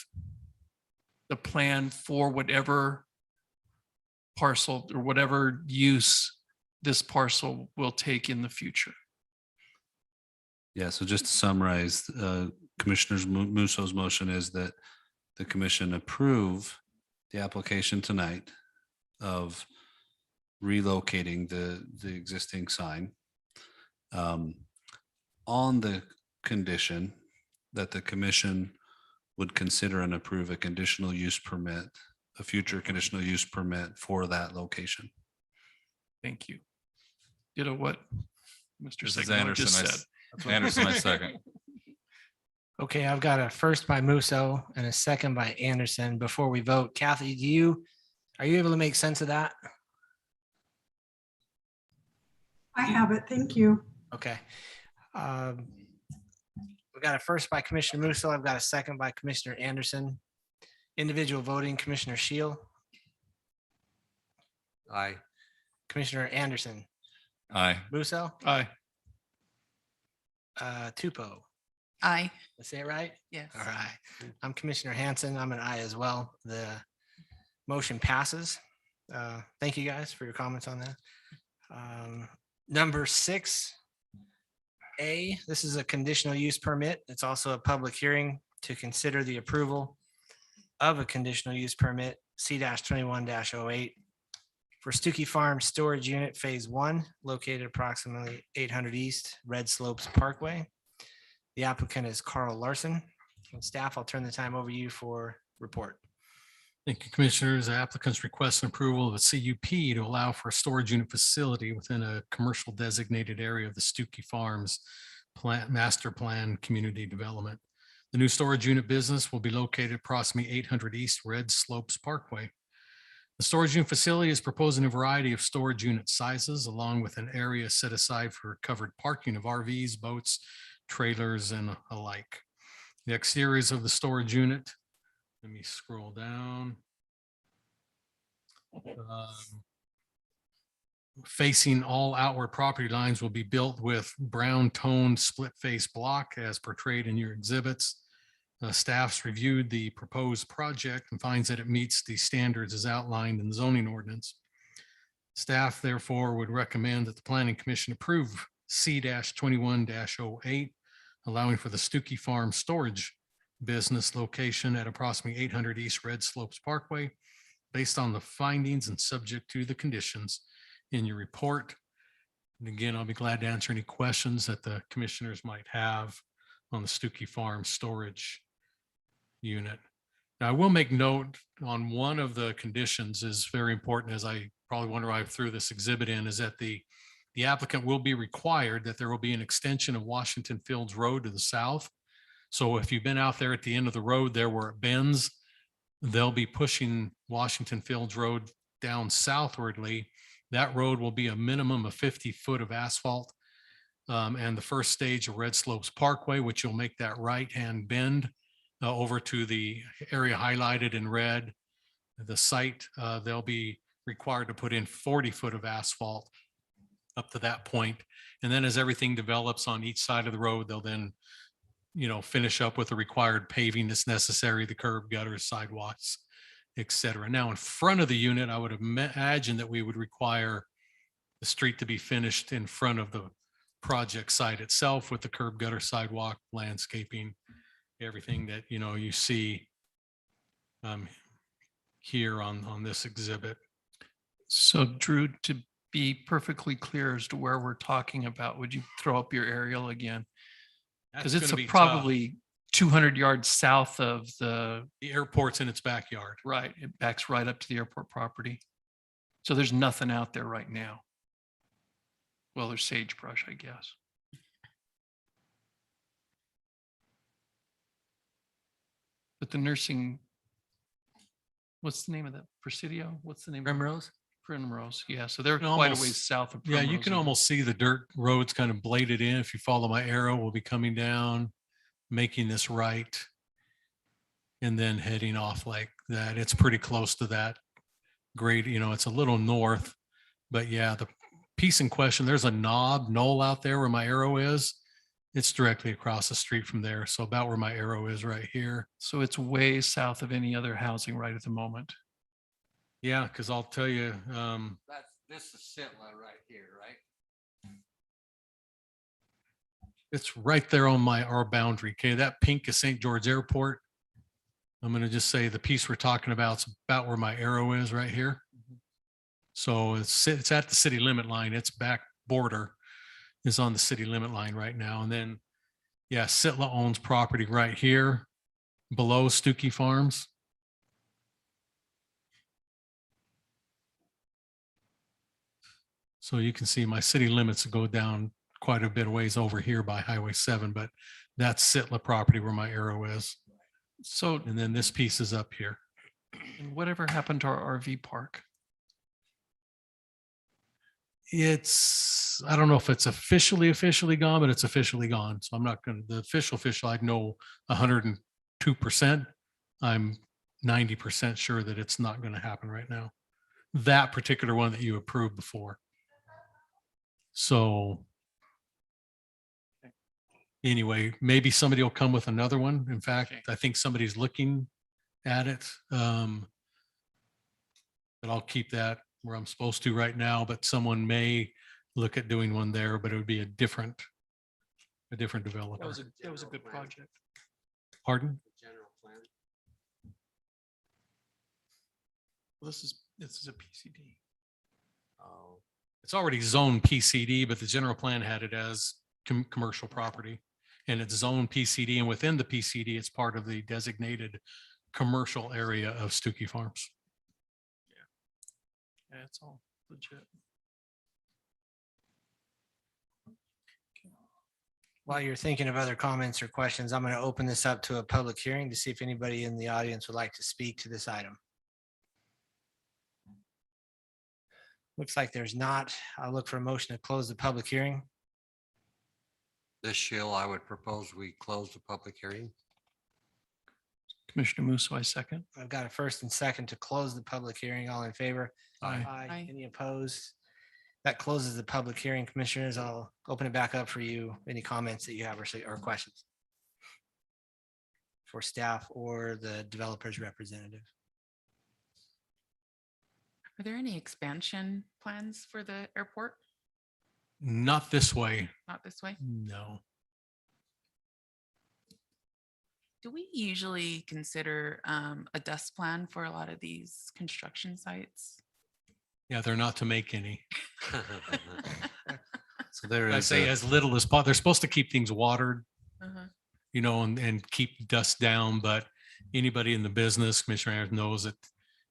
the plan for whatever parcel or whatever use this parcel will take in the future. Yeah, so just to summarize, Commissioner Musso's motion is that the commission approve the application tonight of relocating the existing sign on the condition that the commission would consider and approve a conditional use permit, a future conditional use permit for that location. Thank you. Ditto what Mr. This is Segmiller Anderson. just I said. Anderson, I second. Okay, I've got a first by Musso and a second by Anderson. Before we vote, Kathy, are you able to make sense of that? I have it. Thank you. Okay. We got a first by Commissioner Musso. I've got a second by Commissioner Anderson. Individual voting, Commissioner Shield, Aye. Commissioner Anderson, Aye. Musso, Aye. Tupo. Aye. Did I say it right? Yes. All right. I'm Commissioner Hanson. I'm an aye as well. The motion passes. Thank you guys for your comments on that. Number 6A, this is a conditional use permit. It's also a public hearing to consider the approval of a conditional use permit C-21-08 for Stooky Farm Storage Unit Phase 1, located approximately 800 East Red Slopes Parkway. The applicant is Carl Larson. And staff, I'll turn the time over to you for report. Thank you, Commissioners. The applicants request approval of a CUP to allow for a storage unit facility within a commercial designated area of the Stooky Farms Master Plan Community Development. The new storage unit business will be located approximately 800 East Red Slopes Parkway. The storage unit facility is proposing a variety of storage unit sizes, along with an area set aside for covered parking of RVs, boats, trailers, and alike. The exteriors of the storage unit, let me scroll down. Facing all outward property lines will be built with brown toned split face block as portrayed in your exhibits. Staff's reviewed the proposed project and finds that it meets the standards as outlined in the zoning ordinance. Staff therefore would recommend that the Planning Commission approve C-21-08, allowing for the Stooky Farm storage business location at approximately 800 East Red Slopes Parkway, based on the findings and subject to the conditions in your report. And again, I'll be glad to answer any questions that the commissioners might have on the Stooky Farm storage unit. Now, I will make note on one of the conditions is very important, as I probably wonder why I threw this exhibit in, is that the applicant will be required that there will be an extension of Washington Fields Road to the south. So if you've been out there at the end of the road there where it bends, they'll be pushing Washington Fields Road down southwardly. That road will be a minimum of 50 foot of asphalt. And the first stage of Red Slopes Parkway, which will make that right-hand bend over to the area highlighted in red. The site, they'll be required to put in 40 foot of asphalt up to that point. And then as everything develops on each side of the road, they'll then finish up with the required paving that's necessary, the curb, gutters, sidewalks, et cetera. Now, in front of the unit, I would imagine that we would require the street to be finished in front of the project site itself with the curb, gutter, sidewalk, landscaping, everything that, you see here on this exhibit. So Drew, to be perfectly clear as to where we're talking about, would you throw up your aerial again? Because it's probably 200 yards south of the airport's in its backyard. Right. It backs right up to the airport property. So there's nothing out there right now. Well, there's sagebrush, I guess. But the nursing, what's the name of that? Presidio? What's the name? Primrose? Primrose, yeah. So they're quite a ways south of Yeah, Primrose. you can almost see the dirt roads kind of bladed in. If you follow my arrow, we'll be coming down, making this right, and then heading off like that. It's pretty close to that grade. It's a little north, but yeah, the piece in question, there's a knoll out there where my arrow is. It's directly across the street from there. So about where my arrow is right here. So it's way south of any other housing right at the moment. Yeah, because I'll tell you, This is Sitla right here, right? it's right there on our boundary. Okay, that pink is St. George Airport. I'm going to just say the piece we're talking about is about where my arrow is right here. So it's at the city limit line. Its back border is on the city limit line right now. And then, yeah, Sitla owns property right here below Stooky Farms. So you can see my city limits go down quite a bit of ways over here by Highway 7, but that's Sitla property where my arrow is. So, and then this piece is up here. And whatever happened to our RV park? I don't know if it's officially gone, but it's officially gone. So I'm not going to, the official, I know 102%. I'm 90% sure that it's not going to happen right now. That particular one that you approved before. So anyway, maybe somebody will come with another one. In fact, I think somebody's looking at it. But I'll keep that where I'm supposed to right now, but someone may look at doing one there, but it would be a different developer. That was a good project. Pardon? General plan. Well, this is a PCD. Oh, It's already zoned PCD, but the general plan had it as commercial property. And it's zoned PCD, and within the PCD, it's part of the designated commercial area of Stooky Farms. Yeah, it's all legit. While you're thinking of other comments or questions, I'm going to open this up to a public hearing to see if anybody in the audience would like to speak to this item. Looks like there's not. I'll look for a motion to close the public hearing. this shill, I would propose we close the public hearing. Commissioner Musso, I second. I've got a first and second to close the public hearing. All in favor? Aye. Aye. Any opposed? That closes the public hearing. Commissioners, I'll open it back up for you. Any comments that you have or questions for staff or the developer's representative? Are there any expansion plans for the airport? Not this way. Not this way? No. Do we usually consider a dust plan for a lot of these construction sites? Yeah, they're not to make any. So there I is say a- as little as possible. They're supposed to keep things watered, Uh-huh. you know, and keep dust down, but anybody in the business, Commissioner Ayers knows that,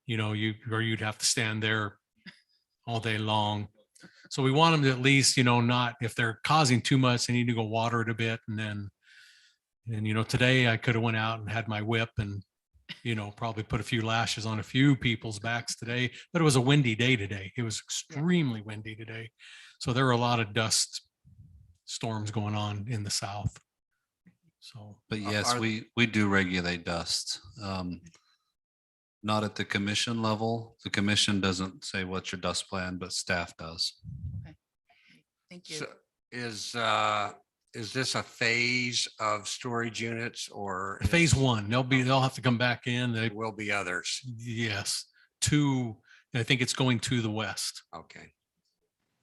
you know, you'd have to stand there all day long. So we want them to at least, you know, not, if they're causing too much, they need to go water it a bit. And you know, today I could have went out and had my whip and, you know, probably put a few lashes on a few people's backs today, but it was a windy day today. It was extremely windy today. So there were a lot of dust storms going on in the south. So, But yes, we do regulate dust. Not at the commission level. The commission doesn't say what's your dust plan, but staff does. Thank you. So is this a phase of storage units or? phase one, they'll have to come back in. They There will be others. Yes, I think it's going to the west. Okay.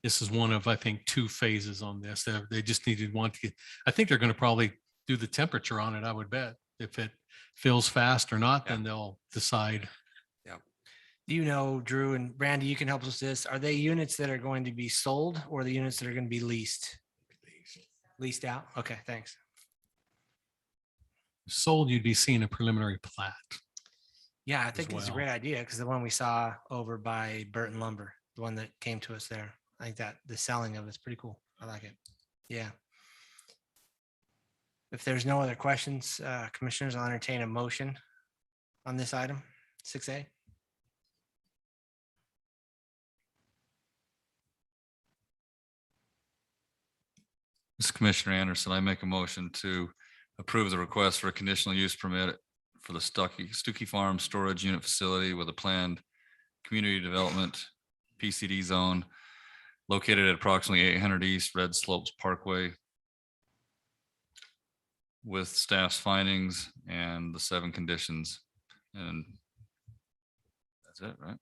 This is one of, I think, 2 phases on this. They just want to get, I think they're going to probably do the temperature on it, I would bet. If it fills fast or not, then they'll decide. Do you know, Drew and Brandy, you can help us with this. Are they units that are going to be sold or the units that are going to be leased? Leased out? Okay, thanks. Sold, you'd be seeing a preliminary plat. Yeah, I think it's a well. great idea because the one we saw over by Burton Lumber, the one that came to us there, I think that the selling of it's pretty cool. I like it. Yeah. If there's no other questions, commissioners, I'll entertain a motion on this item, 6A. This is Commissioner Anderson. I make a motion to approve the request for a conditional use permit for the Stooky Farm Storage Unit Facility with a planned community development PCD zone located at approximately 800 East Red Slopes Parkway with staff's findings and the 7 conditions. And that's it, right?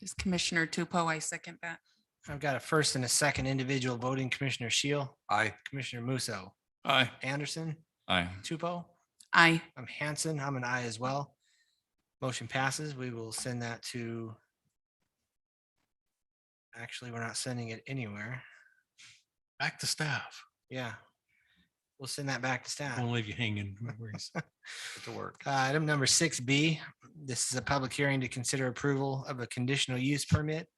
Is Commissioner Tupo, I second that. I've got a first and a second individual voting. Commissioner Shield, Aye. Commissioner Musso, Aye. Anderson, Aye. Tupo. Aye. I'm Hanson. I'm an aye as well. Motion passes. We will send that to. Actually, we're not sending it anywhere. Back to staff. Yeah. We'll send that back to staff. Won't leave you hanging. No worries. Get to work. Item number 6B. This is a public hearing to consider approval of a conditional use permit,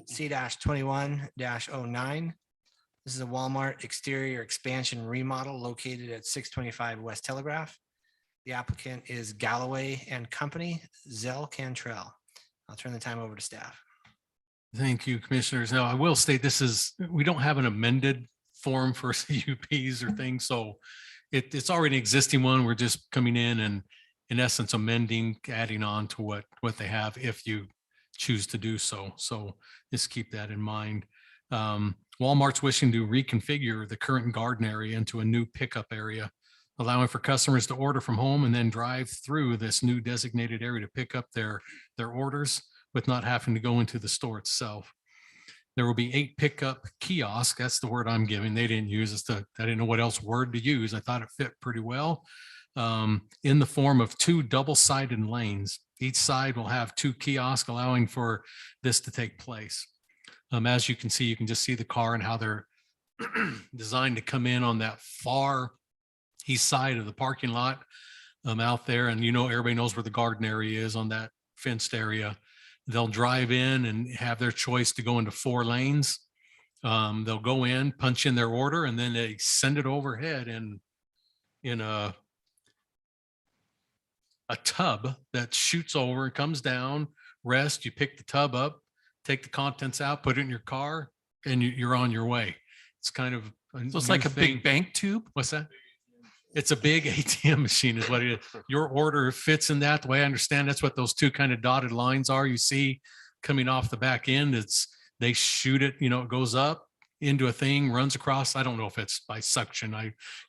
C-21-09. This is a Walmart exterior expansion remodel located at 625 West Telegraph. The applicant is Galloway and Company, Zell Cantrell. I'll turn the time over to staff. Thank you, commissioners. Now, I will state we don't have an amended form for CUPs or things, so it's already an existing one. We're just coming in and in essence amending, adding on to what they have if you choose to do so. So just keep that in mind. Walmart's wishing to reconfigure the current garden area into a new pickup area allowing for customers to order from home and then drive through this new designated area to pick up their orders with not having to go into the store itself. There will be 8 pickup kiosks. That's the word I'm giving. They didn't use this. I didn't know what else word to use. I thought it fit pretty well. In the form of 2 double-sided lanes. Each side will have 2 kiosks, allowing for this to take place. As you can see, you can just see the car and how they're designed to come in on that far east side of the parking lot out there. And everybody knows where the garden area is on that fenced area. They'll drive in and have their choice to go into 4 lanes. They'll go in, punch in their order, and then they send it overhead in a tub that shoots over and comes down, rest, you pick the tub up, take the contents out, put it in your car, and you're on your way. It's kind of So it's like a big bank tube? What's that? It's a big ATM machine is what it is. Your order fits in that. The way I understand, that's what those 2 kind of dotted lines are you see coming off the back end. They shoot it, it goes up into a thing, runs across. I don't know if it's by suction.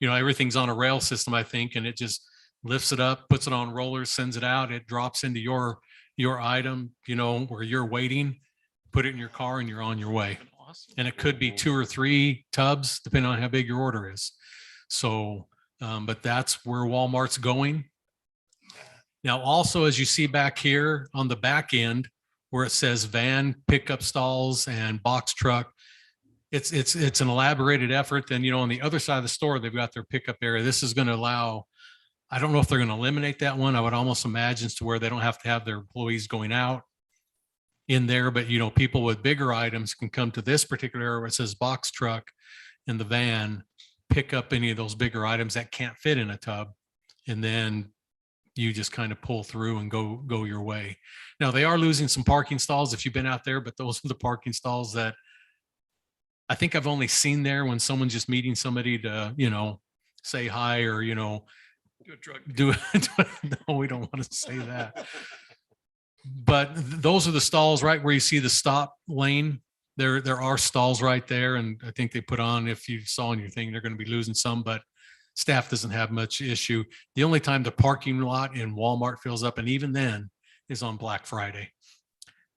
Everything's on a rail system, I think, and it just lifts it up, puts it on rollers, sends it out. It drops into your item, where you're waiting, put it in your car, and you're on your way. And it could be 2 or 3 tubs, depending on how big your order is. So, but that's where Walmart's going. Now, also, as you see back here on the back end, where it says van, pickup stalls, and box truck, it's an elaborated effort. Then, on the other side of the store, they've got their pickup area. This is going to allow, I don't know if they're going to eliminate that one. I would almost imagine to where they don't have to have their employees going out in there, but people with bigger items can come to this particular area where it says box truck and the van, pick up any of those bigger items that can't fit in a tub, and then you just kind of pull through and go your way. Now, they are losing some parking stalls if you've been out there, but those are the parking stalls that I think I've only seen there when someone's just meeting somebody to say hi or do it. No, we don't want to say that. But those are the stalls right where you see the stop lane. There are stalls right there, and I think they put on, if you saw on your thing, they're going to be losing some, but staff doesn't have much issue. The only time the parking lot in Walmart fills up, and even then, is on Black Friday.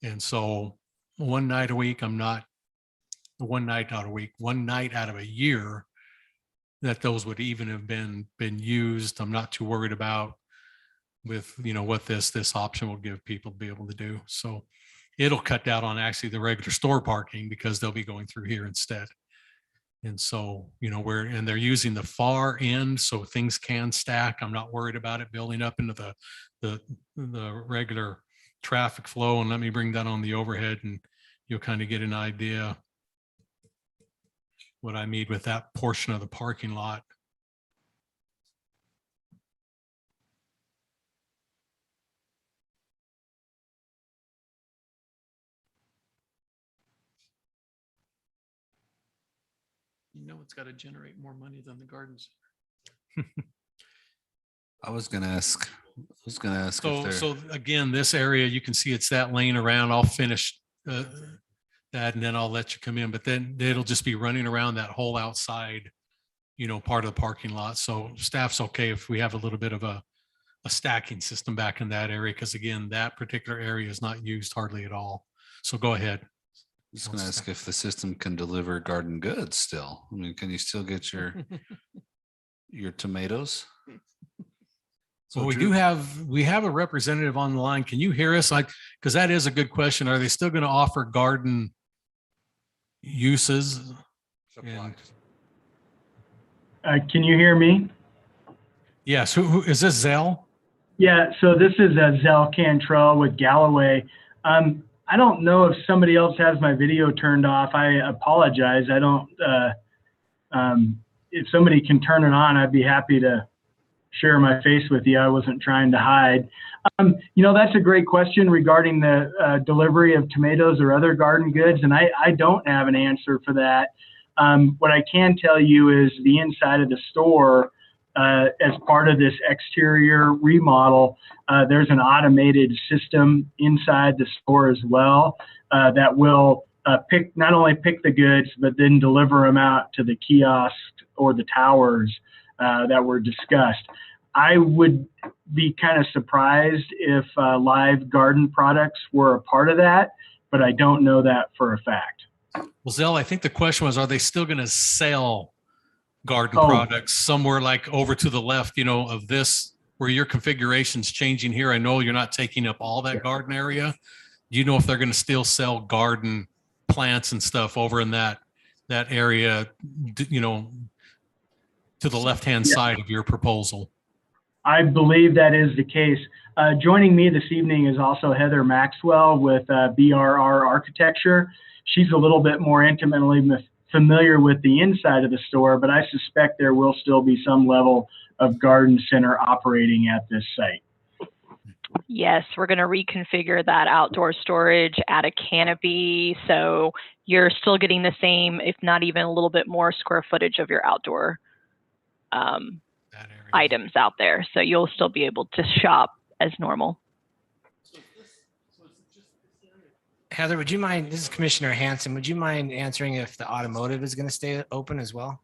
And so one night out of a year that those would even have been used, I'm not too worried about with what this option will give people to be able to do. So it'll cut down on actually the regular store parking because they'll be going through here instead. And so, they're using the far end so things can stack. I'm not worried about it building up into the regular traffic flow. And let me bring that on the overhead and you'll kind of get an idea what I mean with that portion of the parking lot. It's got to generate more money than the gardens. I was going to ask if there. So again, this area, you can see it's that lane around. I'll finish that and then I'll let you come in, but then it'll just be running around that whole outside, part of the parking lot. So staff's okay if we have a little bit of a stacking system back in that area. Cause again, that particular area is not used hardly at all. So go ahead. I was going to ask if the system can deliver garden goods still. I mean, can you still get your tomatoes? So we have a representative on the line. Can you hear us? Because that is a good question. Are they still going to offer garden uses? Supplies. Can you hear me? Yes. Who is this, Zell? Yeah, so this is Zell Cantrell with Galloway. I don't know if somebody else has my video turned off. I apologize. I don't, if somebody can turn it on, I'd be happy to share my face with you. I wasn't trying to hide. That's a great question regarding the delivery of tomatoes or other garden goods. And I don't have an answer for that. What I can tell you is the inside of the store, as part of this exterior remodel, there's an automated system inside the store as well that will not only pick the goods, but then deliver them out to the kiosk or the towers that were discussed. I would be kind of surprised if live garden products were a part of that, but I don't know that for a fact. Well, Zell, I think the question was, are they still going to sell garden products somewhere like over to the left, of this, where your configuration's changing here? I know you're not taking up all that garden area. Do you know if they're going to still sell garden plants and stuff over in that area, to the left-hand side of your proposal? I believe that is the case. Joining me this evening is also Heather Maxwell with BRR Architecture. She's a little bit more intimately familiar with the inside of the store, but I suspect there will still be some level of garden center operating at this site. Yes, we're going to reconfigure that outdoor storage, add a canopy, so you're still getting the same, if not even a little bit more square footage of your outdoor items out there. So you'll still be able to shop as normal. Heather, would you mind, this is Commissioner Hanson, would you mind answering if the automotive is going to stay open as well?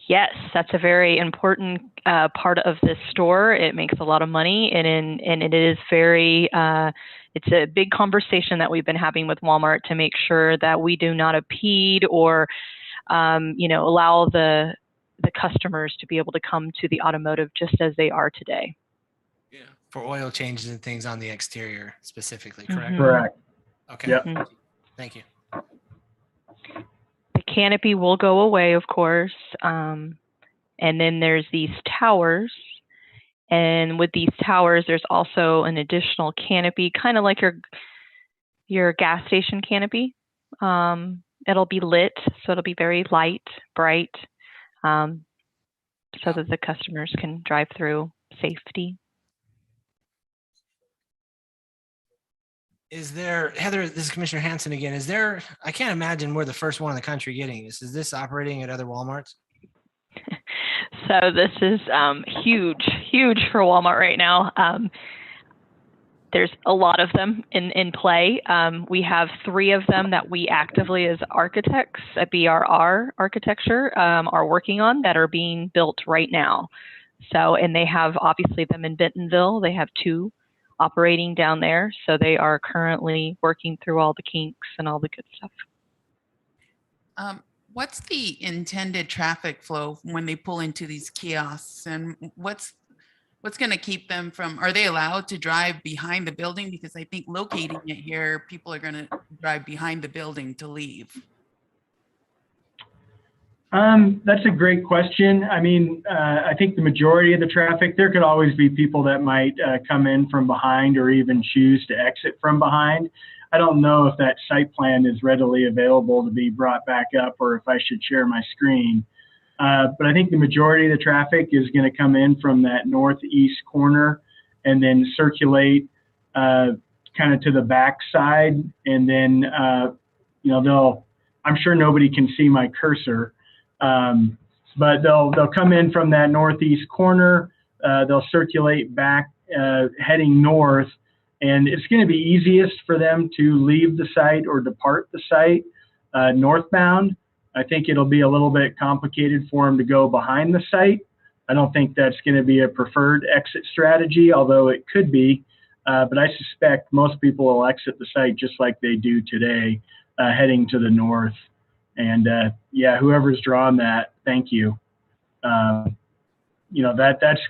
Yes, that's a very important part of this store. It makes a lot of money, and it is very, it's a big conversation that we've been having with Walmart to make sure that we do not impede or, allow the customers to be able to come to the automotive just as they are today. Yeah. For oil changes and things on the exterior specifically, correct? Correct. Okay. Yep. Thank you. The canopy will go away, of course. And then there's these towers. And with these towers, there's also an additional canopy, kind of like your gas station canopy. It'll be lit, so it'll be very light, bright, so that the customers can drive through safety. Is there, Heather, this is Commissioner Hanson again. Is there, I can't imagine we're the first one in the country getting this. Is this operating at other Walmarts? So this is huge for Walmart right now. There's a lot of them in play. We have 3 of them that we actively as architects at BRR Architecture are working on that are being built right now. So, and they have obviously them in Bentonville. They have 2 operating down there. So they are currently working through all the kinks and all the good stuff. What's the intended traffic flow when they pull into these kiosks, and what's going to keep them from, are they allowed to drive behind the building? Because I think locating it here, people are going to drive behind the building to leave. That's a great question. I mean, I think the majority of the traffic, there could always be people that might come in from behind or even choose to exit from behind. I don't know if that site plan is readily available to be brought back up or if I should share my screen. But I think the majority of the traffic is going to come in from that northeast corner and then circulate kind of to the back side. And then, I'm sure nobody can see my cursor. But they'll come in from that northeast corner. They'll circulate back, heading north, and it's going to be easiest for them to leave the site or depart the site northbound. I think it'll be a little bit complicated for them to go behind the site. I don't think that's going to be a preferred exit strategy, although it could be. But I suspect most people will exit the site just like they do today, heading to the north. And yeah, whoever's drawn that, thank you. That's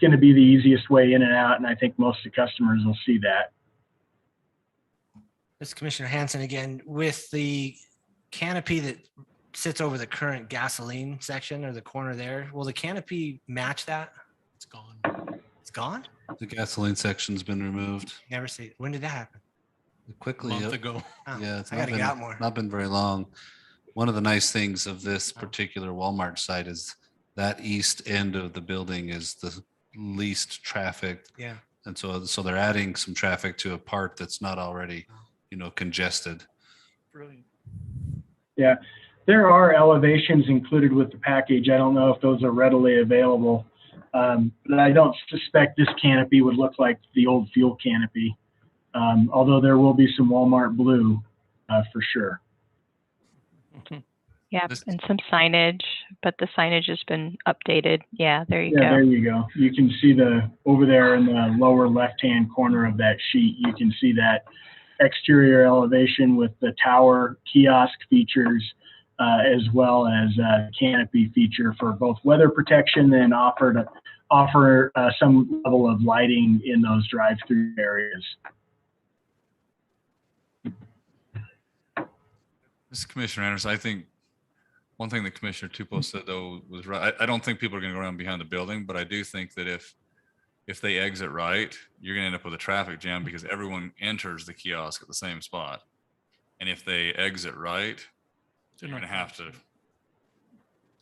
going to be the easiest way in and out, and I think most of the customers will see that. This is Commissioner Hanson again. With the canopy that sits over the current gasoline section or the corner there, will the canopy match that? It's gone. It's gone? The gasoline section's been removed Never see it. When did that happen? quickly. A month ago. Oh, Yeah, it's I gotta get out more. not been very long. One of the nice things of this particular Walmart site is that east end of the building is the least trafficked. Yeah. And so they're adding some traffic to a part that's not already, congested. Brilliant. Yeah, there are elevations included with the package. I don't know if those are readily available, but I don't suspect this canopy would look like the old fuel canopy, although there will be some Walmart blue for sure. Yep, This- and some signage, but the signage has been updated. Yeah, there you Yeah, go. there you go. You can see over there in the lower left-hand corner of that sheet, you can see that exterior elevation with the tower kiosk features, as well as canopy feature for both weather protection and offer some level of lighting in those drive-through areas. This is Commissioner Anderson. I think one thing that Commissioner Tupou said though was right. I don't think people are going to go around behind the building, but I do think that if they exit right, you're going to end up with a traffic jam because everyone enters the kiosk at the same spot. And if they exit right, They're you're not going to have to, going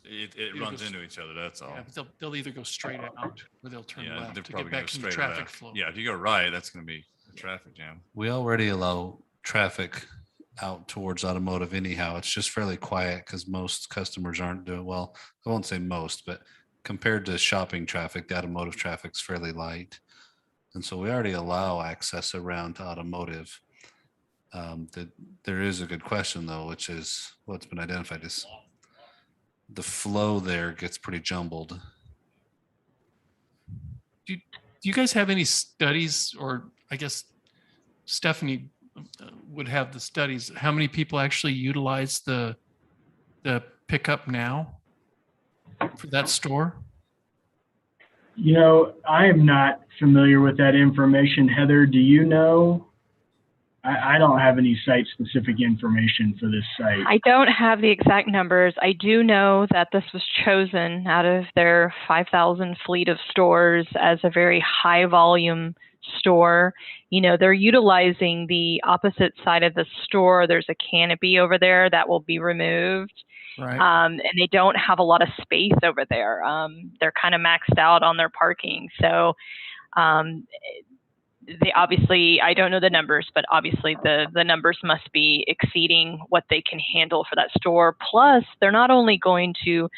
it Either runs goes- into each other. That's all. Yeah, but they'll either go straight out or they'll turn Yeah, left they're to probably get going back to in go the straight traffic left. flow. Yeah, if you go right, that's going to be a traffic jam. We already allow traffic out towards automotive anyhow. It's just fairly quiet because most customers aren't doing well. I won't say most, but compared to shopping traffic, the automotive traffic's fairly light. And so we already allow access around to automotive. There is a good question though, which is what's been identified is the flow there gets pretty jumbled. Do you guys have any studies, or I guess Stephanie would have the studies, how many people actually utilize the pickup now for that store? You know, I am not familiar with that information. Heather, do you know? I don't have any site-specific information for this site. I don't have the exact numbers. I do know that this was chosen out of their 5,000 fleet of stores as a very high volume store. You know, they're utilizing the opposite side of the store. There's a canopy over there that will be removed. Right. And they don't have a lot of space over there. They're kind of maxed out on their parking. So they obviously, I don't know the numbers, but obviously the numbers must be exceeding what they can handle for that store. Plus, they're not only going to,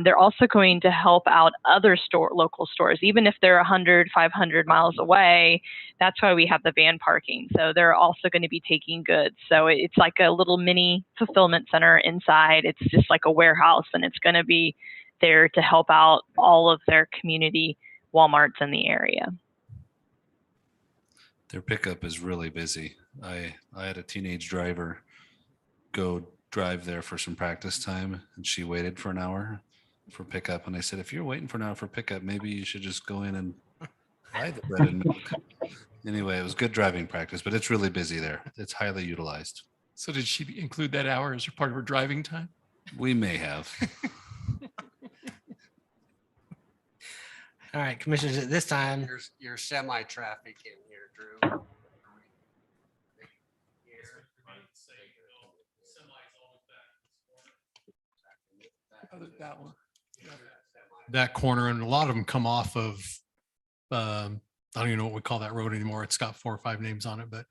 they're also going to help out other local stores, even if they're 100, 500 miles away. That's why we have the van parking. So they're also going to be taking goods. So it's like a little mini fulfillment center inside. It's just like a warehouse, and it's going to be there to help out all of their community Walmarts in the area. Their pickup is really busy. I had a teenage driver go drive there for some practice time, and she waited for an hour for pickup. And I said, if you're waiting for an hour for pickup, maybe you should just go in and buy the bread and milk. Anyway, it was good driving practice, but it's really busy there. It's highly utilized. So did she include that hour as part of her driving time? We may have. All right, commissioners, at this time, Your semi-traffic in here, Drew. That one. That corner, and a lot of them come off of, I don't even know what we call that road anymore. It's got 4 or 5 names on it, but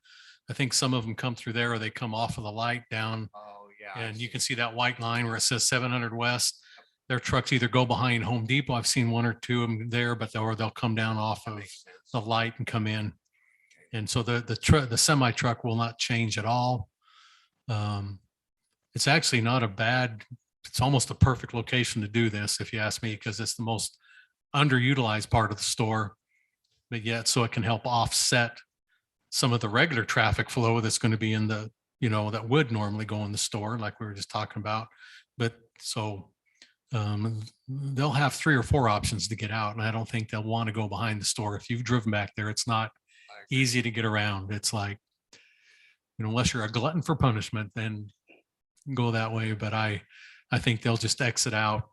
I think some of them come through there, or they come off of the light down. Oh, yeah. And you can see that white line where it says 700 West. Their trucks either go behind Home Depot. I've seen 1 or 2 of them there, but they'll come down off of the light and come in. And so the semi truck will not change at all. It's actually not a bad, it's almost a perfect location to do this, if you ask me, because it's the most underutilized part of the store, but yet so it can help offset some of the regular traffic flow that's going to be in the, that would normally go in the store, like we were just talking about. But so they'll have 3 or 4 options to get out, and I don't think they'll want to go behind the store. If you've driven back there, it's not easy to get around. It's like, unless you're a glutton for punishment, then go that way. But I think they'll just exit out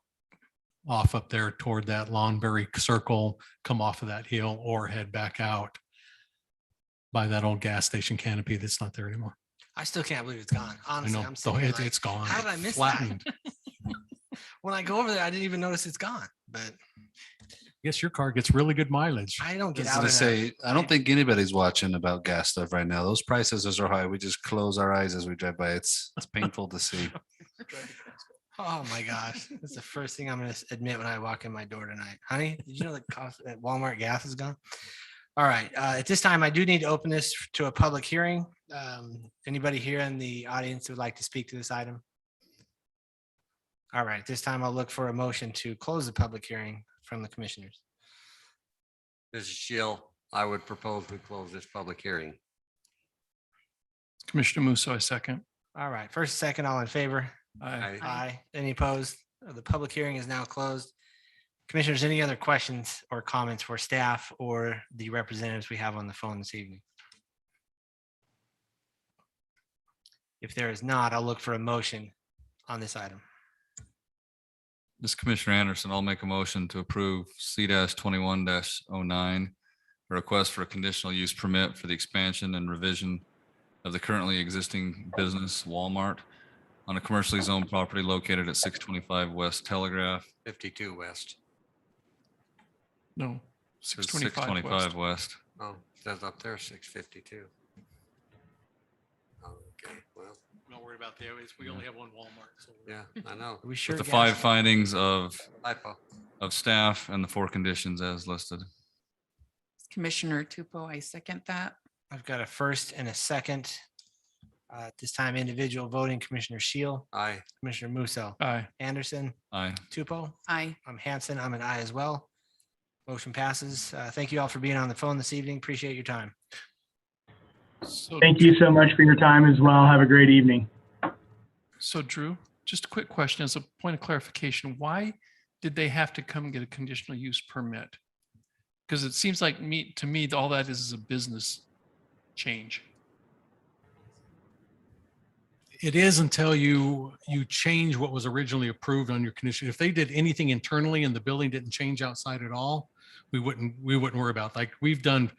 off up there toward that Lawnberry circle, come off of that hill, or head back out by that old gas station canopy that's not there anymore. I still can't believe it's gone. Honestly, know, I'm so sitting here it's gone. How did I miss Flattened. that? When I go over there, I didn't even notice it's gone. But Yes, your car gets really good mileage. I don't get I was out gonna of say, I don't think anybody's watching about gas stuff right now. Those prices are so high. We just close our eyes as we drive by. It's painful to see. Oh my gosh. That's the first thing I'm going to admit when I walk in my door tonight. Honey, did you know the cost at Walmart gas is gone? All right. At this time, I do need to open this to a public hearing. Anybody here in the audience who would like to speak to this item? All right, this time I'll look for a motion to close the public hearing from the commissioners. Mrs. Shill, I would propose we close this public hearing. Commissioner Musso, I second. All right, first, second, all in favor? Aye. Aye. Any opposed? The public hearing is now closed. Commissioners, any other questions or comments for staff or the representatives we have on the phone this evening? If there is not, I'll look for a motion on this item. This is Commissioner Anderson, I'll make a motion to approve C-21-09, a request for a conditional use permit for the expansion and revision of the currently existing business Walmart on a commercially zoned property located at 625 West Telegraph. 52 West. No, Says 625 625 west. West. Oh, it says up there 652. Okay, well, Don't worry about the areas. We only have one Walmart. So yeah, I know. Are we sure? With the guys? 5 findings of Typo. staff and the 4 conditions as listed. Commissioner Tupou, I second that. I've got a first and a second. At this time, individual voting, Commissioner Shield, Aye. Commissioner Musso, Aye. Anderson, Aye. Tupou. Aye. I'm Hanson. I'm an aye as well. Motion passes. Thank you all for being on the phone this evening. Appreciate your time. So, Thank you so much for your time as well. Have a great evening. so Drew, just a quick question as a point of clarification. Why did they have to come and get a conditional use permit? Because it seems like to me, all that is a business change. it is until you change what was originally approved on your condition. If they did anything internally and the building didn't change outside at all, we wouldn't worry about. Like, we've done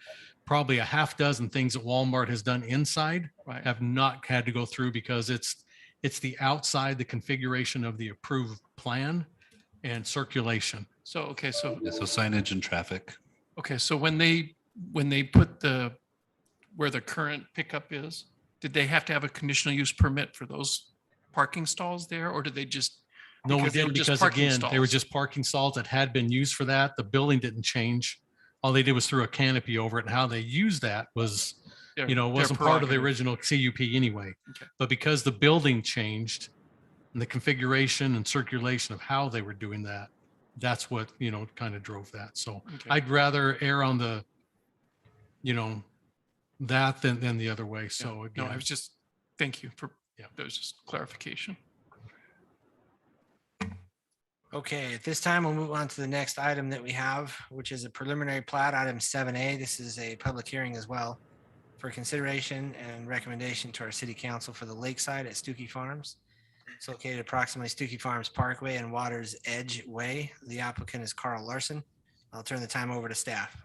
probably a half dozen things that Walmart has done inside, Right. have not had to go through because it's the outside, the configuration of the approved plan and circulation. So, okay, so, Yeah, so signage and traffic. okay, so when they put where the current pickup is, did they have to have a conditional use permit for those parking stalls there, or did they just? No, we because they didn't, were just because parking again, they were stalls? just parking stalls that had been used for that. The building didn't change. All they did was threw a canopy over it, and how they used that was, Their- you know, it their wasn't part of the prerogative. original CUP anyway. Okay. But because the building changed and the configuration and circulation of how they were doing that, that's what, you know, kind of drove that. So Okay. I'd rather err on the, you know, that than the other way. So No, again, I was just, thank you for, Yeah. that was just clarification. Okay, at this time, we'll move on to the next item that we have, which is a preliminary plat, item 7A. This is a public hearing as well for consideration and recommendation to our city council for the Lakeside at Stooky Farms. It's located approximately Stooky Farms Parkway and Water's Edge Way. The applicant is Carl Larson. I'll turn the time over to staff.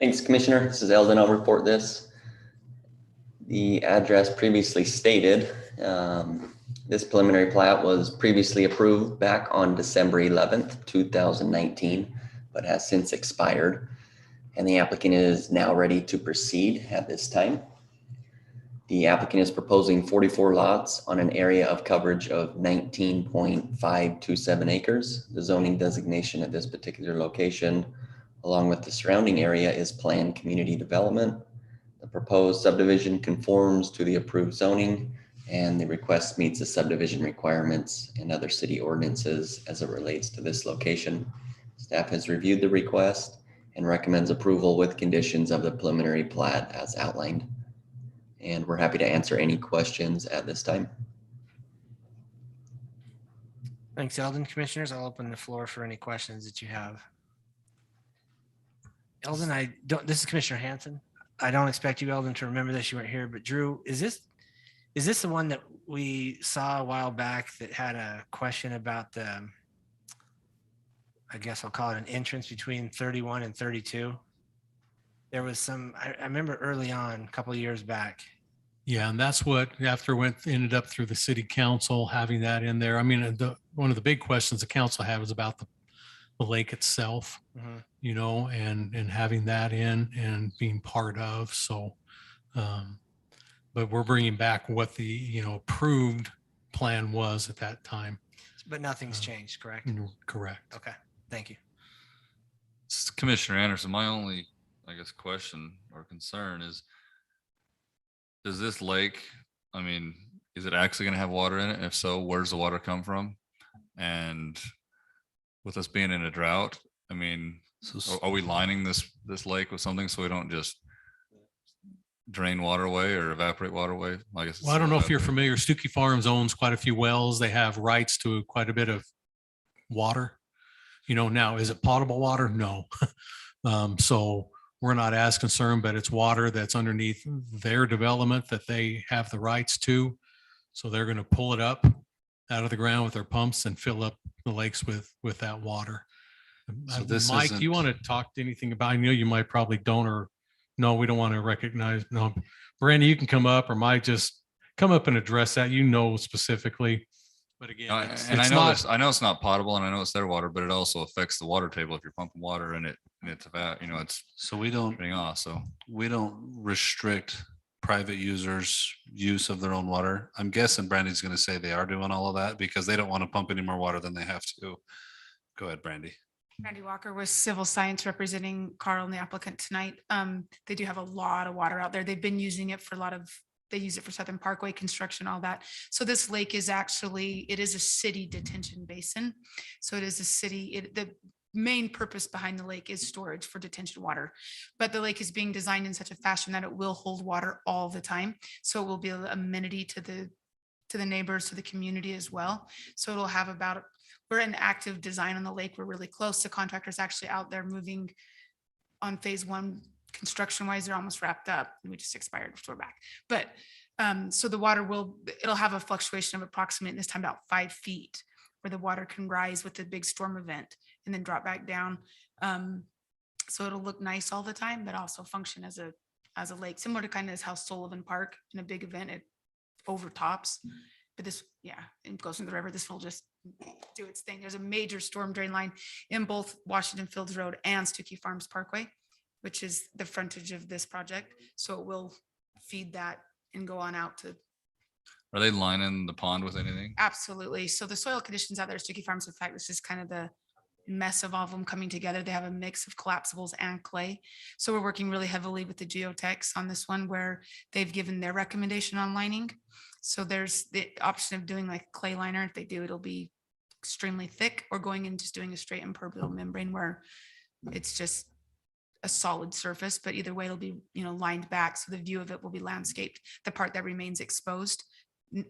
Thanks, Commissioner. This is Eldon. I'll report this. The address previously stated, this preliminary plat was previously approved back on December 11th, 2019, but has since expired. And the applicant is now ready to proceed at this time. The applicant is proposing 44 lots on an area of coverage of 19.527 acres. The zoning designation at this particular location, along with the surrounding area, is planned community development. The proposed subdivision conforms to the approved zoning, and the request meets the subdivision requirements and other city ordinances as it relates to this location. Staff has reviewed the request and recommends approval with conditions of the preliminary plat as outlined. And we're happy to answer any questions at this time. Thanks, Eldon. Commissioners, I'll open the floor for any questions that you have. Eldon, this is Commissioner Hanson. I don't expect you, Eldon, to remember this. You weren't here, but Drew, is this the one that we saw a while back that had a question about the, I guess I'll call it an entrance between 31 and 32? There was some, I remember early on, a couple of years back. yeah, and that's what ended up through the city council having that in there. I mean, one of the big questions the council had was about the lake itself, you know, and having that in and being part of. So, but we're bringing back what the, you know, approved plan was at that time. But nothing's changed, correct? Correct. Okay, thank you. This is Commissioner Anderson, my only, I guess, question or concern is, does this lake, I mean, is it actually going to have water in it? If so, where's the water come from? And with us being in a drought, I mean, are we lining this lake with something so we don't just drain water away or evaporate water away? I guess. Well, I don't know if you're familiar. Stooky Farms owns quite a few wells. They have rights to quite a bit of water. Now, is it potable water? No. So we're not as concerned, but it's water that's underneath their development that they have the rights to. So they're going to pull it up out of the ground with their pumps and fill up the lakes with that water. So this Mike, do you isn't- want to talk to anything about, I know you might probably don't, or no, we don't want to recognize. No, Brandy, you can come up, or Mike, just come up and address that, specifically. But again, I know it's not potable, and I know it's their water, but it also affects the water table if you're pumping water and it's about, it's So we don't getting off. So we don't restrict private users' use of their own water. I'm guessing Brandy's going to say they are doing all of that because they don't want to pump any more water than they have to. Go ahead, Brandy. Randy Walker with Civil Science representing Carl and the applicant tonight. They do have a lot of water out there. They've been using it for they use it for Southern Parkway construction, all that. So this lake is it is a city detention basin. So it is a city, the main purpose behind the lake is storage for detention water. But the lake is being designed in such a fashion that it will hold water all the time. So it will be an amenity to the neighbors, to the community as well. So it'll have we're in active design on the lake. We're really close. The contractor's actually out there moving on phase 1 construction wise. They're almost wrapped up. We just expired, so we're back. But so the water it'll have a fluctuation of approximately this time about 5 feet, where the water can rise with a big storm event and then drop back down. So it'll look nice all the time, but also function as a lake, similar to kind of how Sullivan Park in a big event, it overtops. But this, it goes into the river. This will just do its thing. There's a major storm drain line in both Washington Fields Road and Stooky Farms Parkway, which is the frontage of this project. So it will feed that and go on out to. are they lining the pond with anything? Absolutely. So the soil conditions out there at Stooky Farms, in fact, this is kind of the mess of all of them coming together. They have a mix of collapsibles and clay. So we're working really heavily with the geotechs on this one, where they've given their recommendation on lining. So there's the option of doing like clay liner. If they do, it'll be extremely thick, or going and just doing a straight impermeable membrane where it's just a solid surface. But either way, it'll be, lined back. So the view of it will be landscaped. The part that remains exposed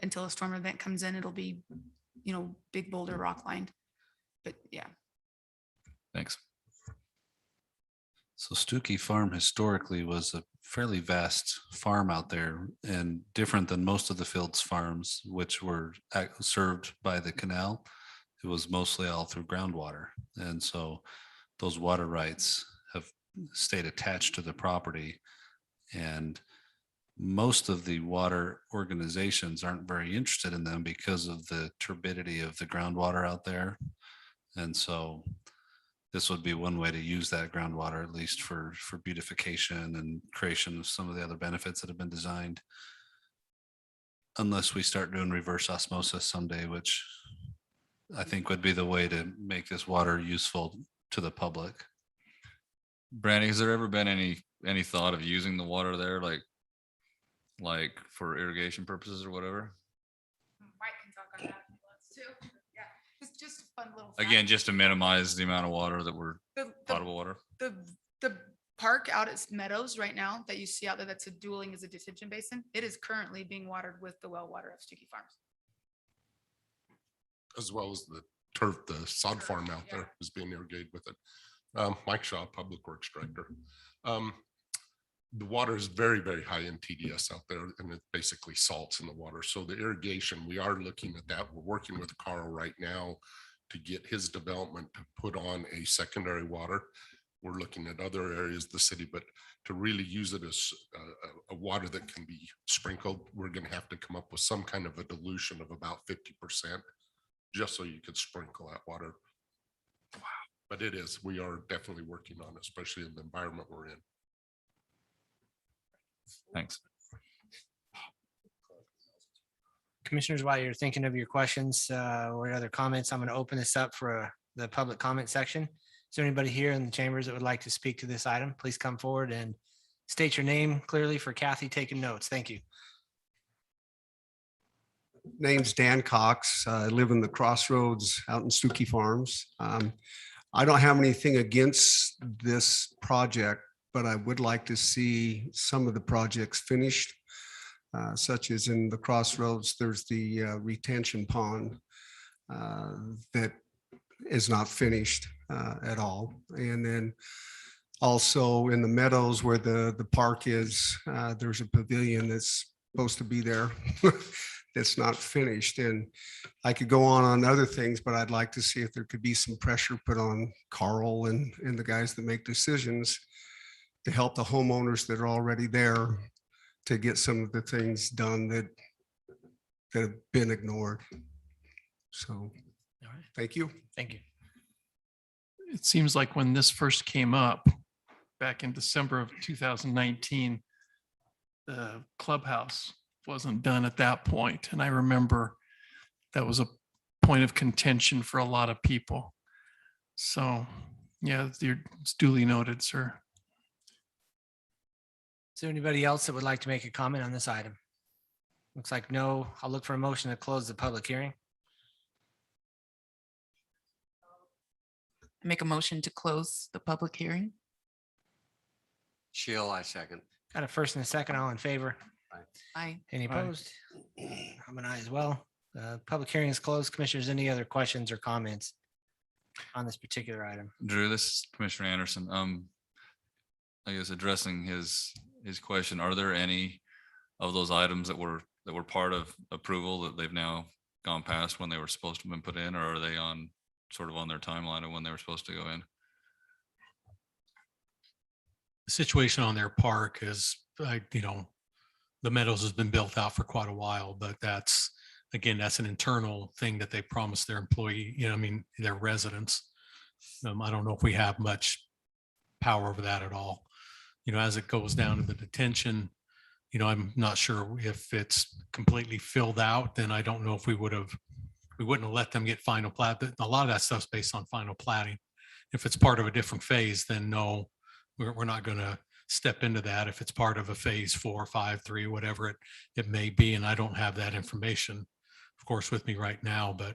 until a storm event comes in, it'll be, big boulder rock lined. But yeah. Thanks. So Stooky Farm historically was a fairly vast farm out there, and different than most of the Fields farms, which were served by the canal. It was mostly all through groundwater. And so those water rights have stayed attached to the property. And most of the water organizations aren't very interested in them because of the turbidity of the groundwater out there. And so this would be one way to use that groundwater, at least for beautification and creation of some of the other benefits that have been designed. Unless we start doing reverse osmosis someday, which I think would be the way to make this water useful to the public. Brandy, has there ever been any thought of using the water there, like for irrigation purposes or whatever? Mike can talk on that if he wants to. Yeah, it's just a fun little fact. Again, just to minimize the amount of water that we're The potable water. The park out at Meadows right now that you see out there, that's a dueling as a detention basin. It is currently being watered with the well water of Stooky Farms. As well as the turf, the sod farm out there is being irrigated with it. Mike Shaw, Public Works Director. The water is very, very high in TDS out there, and it basically salts in the water. So the irrigation, we are looking at that. We're working with Carl right now to get his development to put on a secondary water. We're looking at other areas of the city, but to really use it as a water that can be sprinkled, we're going to have to come up with some kind of a dilution of about 50%, just so you could sprinkle that water. Wow. But we are definitely working on it, especially in the environment we're in. Thanks. Commissioners, while you're thinking of your questions or other comments, I'm going to open this up for the public comment section. Is there anybody here in the chambers that would like to speak to this item? Please come forward and state your name clearly for Kathy taking notes. Thank you. name's Dan Cox. I live in the Crossroads out in Stooky Farms. I don't have anything against this project, but I would like to see some of the projects finished, such as in the Crossroads, there's the retention pond that is not finished at all. And then also in the meadows where the park is, there's a pavilion that's supposed to be there that's not finished. And I could go on other things, but I'd like to see if there could be some pressure put on Carl and the guys that make decisions to help the homeowners that are already there to get some of the things done that have been ignored. So, All right. thank you. Thank you. It seems like when this first came up back in December of 2019, the clubhouse wasn't done at that point. And I remember that was a point of contention for a lot of people. So yeah, it's duly noted, sir. Is there anybody else that would like to make a comment on this item? Looks like no. I'll look for a motion to close the public hearing. Make a motion to close the public hearing. Sheila, I second. Got a first and a second, all in favor? Aye. Any opposed? I'm an aye as well. Public hearing is closed. Commissioners, any other questions or comments on this particular item? Drew, this is Commissioner Anderson. I guess addressing his question, are there any of those items that were part of approval that they've now gone past when they were supposed to have been put in, or are they on sort of on their timeline of when they were supposed to go in? The situation on their park is, the Meadows has been built out for quite a while, but that's an internal thing that they promised their employee, their residents. I don't know if we have much power over that at all. As it goes down to the detention, I'm not sure if it's completely filled out, then I don't know if we wouldn't have let them get final plat. But a lot of that stuff's based on final platting. If it's part of a different phase, then no, we're not going to step into that. If it's part of a phase 4, 5, 3, whatever it may be. And I don't have that information, of course, with me right now, but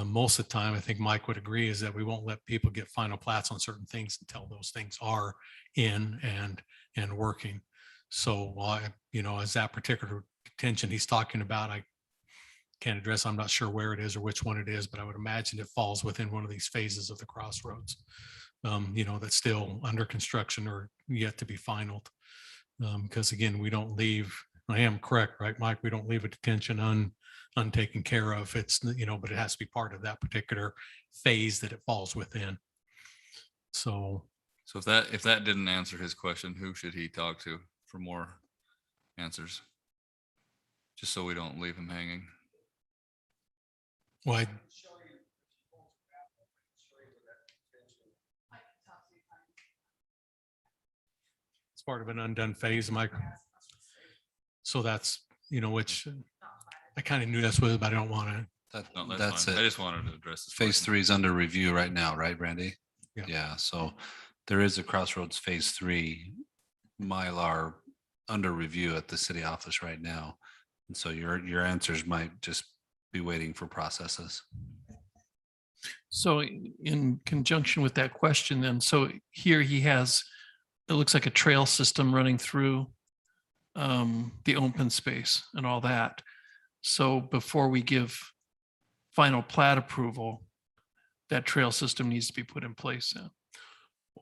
most of the time, I think Mike would agree, is that we won't let people get final plats on certain things until those things are in and working. So, as that particular detention he's talking about, I can't address, I'm not sure where it is or which one it is, but I would imagine it falls within one of these phases of the Crossroads, that's still under construction or yet to be finalized. Because again, we don't leave, I am correct, right, Mike? We don't leave a detention untaken care of. It's, but it has to be part of that particular phase that it falls within. So if that didn't answer his question, who should he talk to for more answers? Just so we don't leave him hanging. Well, it's part of an undone phase, Mike. So that's, which I kind of knew that's what, but I don't want to. That's fine. I just wanted to address this. Phase 3 is under review right now, right, Randy? Yeah. Yeah. So there is a Crossroads Phase 3 Mylar under review at the city office right now. And so your answers might just be waiting for processes. So in conjunction with that question then, so here he has, it looks like a trail system running through the open space and all that. So before we give final plat approval, that trail system needs to be put in place now.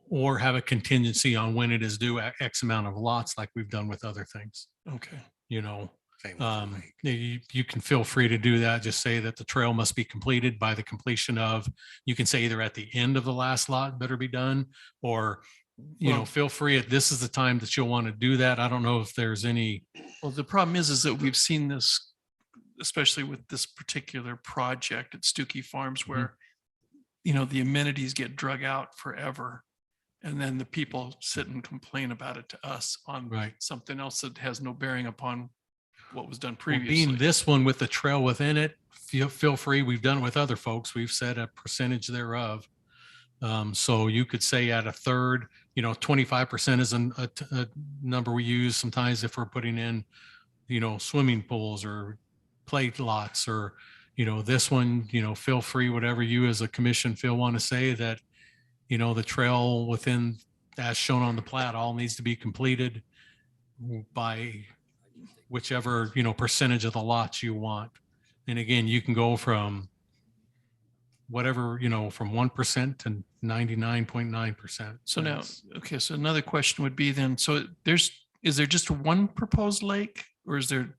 Or have a contingency on when it is due X amount of lots, like we've done with other things. Okay. You can feel free to do that. Just say that the trail must be completed by the completion of, you can say either at the end of the last lot better be done, or, feel free this is the time that you'll want to do that. I don't know if there's any. Well, the problem is that we've seen this, especially with this particular project at Stooky Farms, where, the amenities get drug out forever. And then the people sit and complain about it to us on something else that has no bearing upon what was done previously. Being this one with the trail within it, feel free. We've done it with other folks. We've set a percentage thereof. So you could say at a third, 25% is a number we use sometimes if we're putting in, swimming pools or plate lots, or, this one, feel free, whatever you as a commission want to say that, the trail within, as shown on the plat, all needs to be completed by whichever, percentage of the lots you want. And again, you can go from whatever, from 1% to 99.9%. So now, okay, so another question would be then, so is there just one proposed lake, or is there,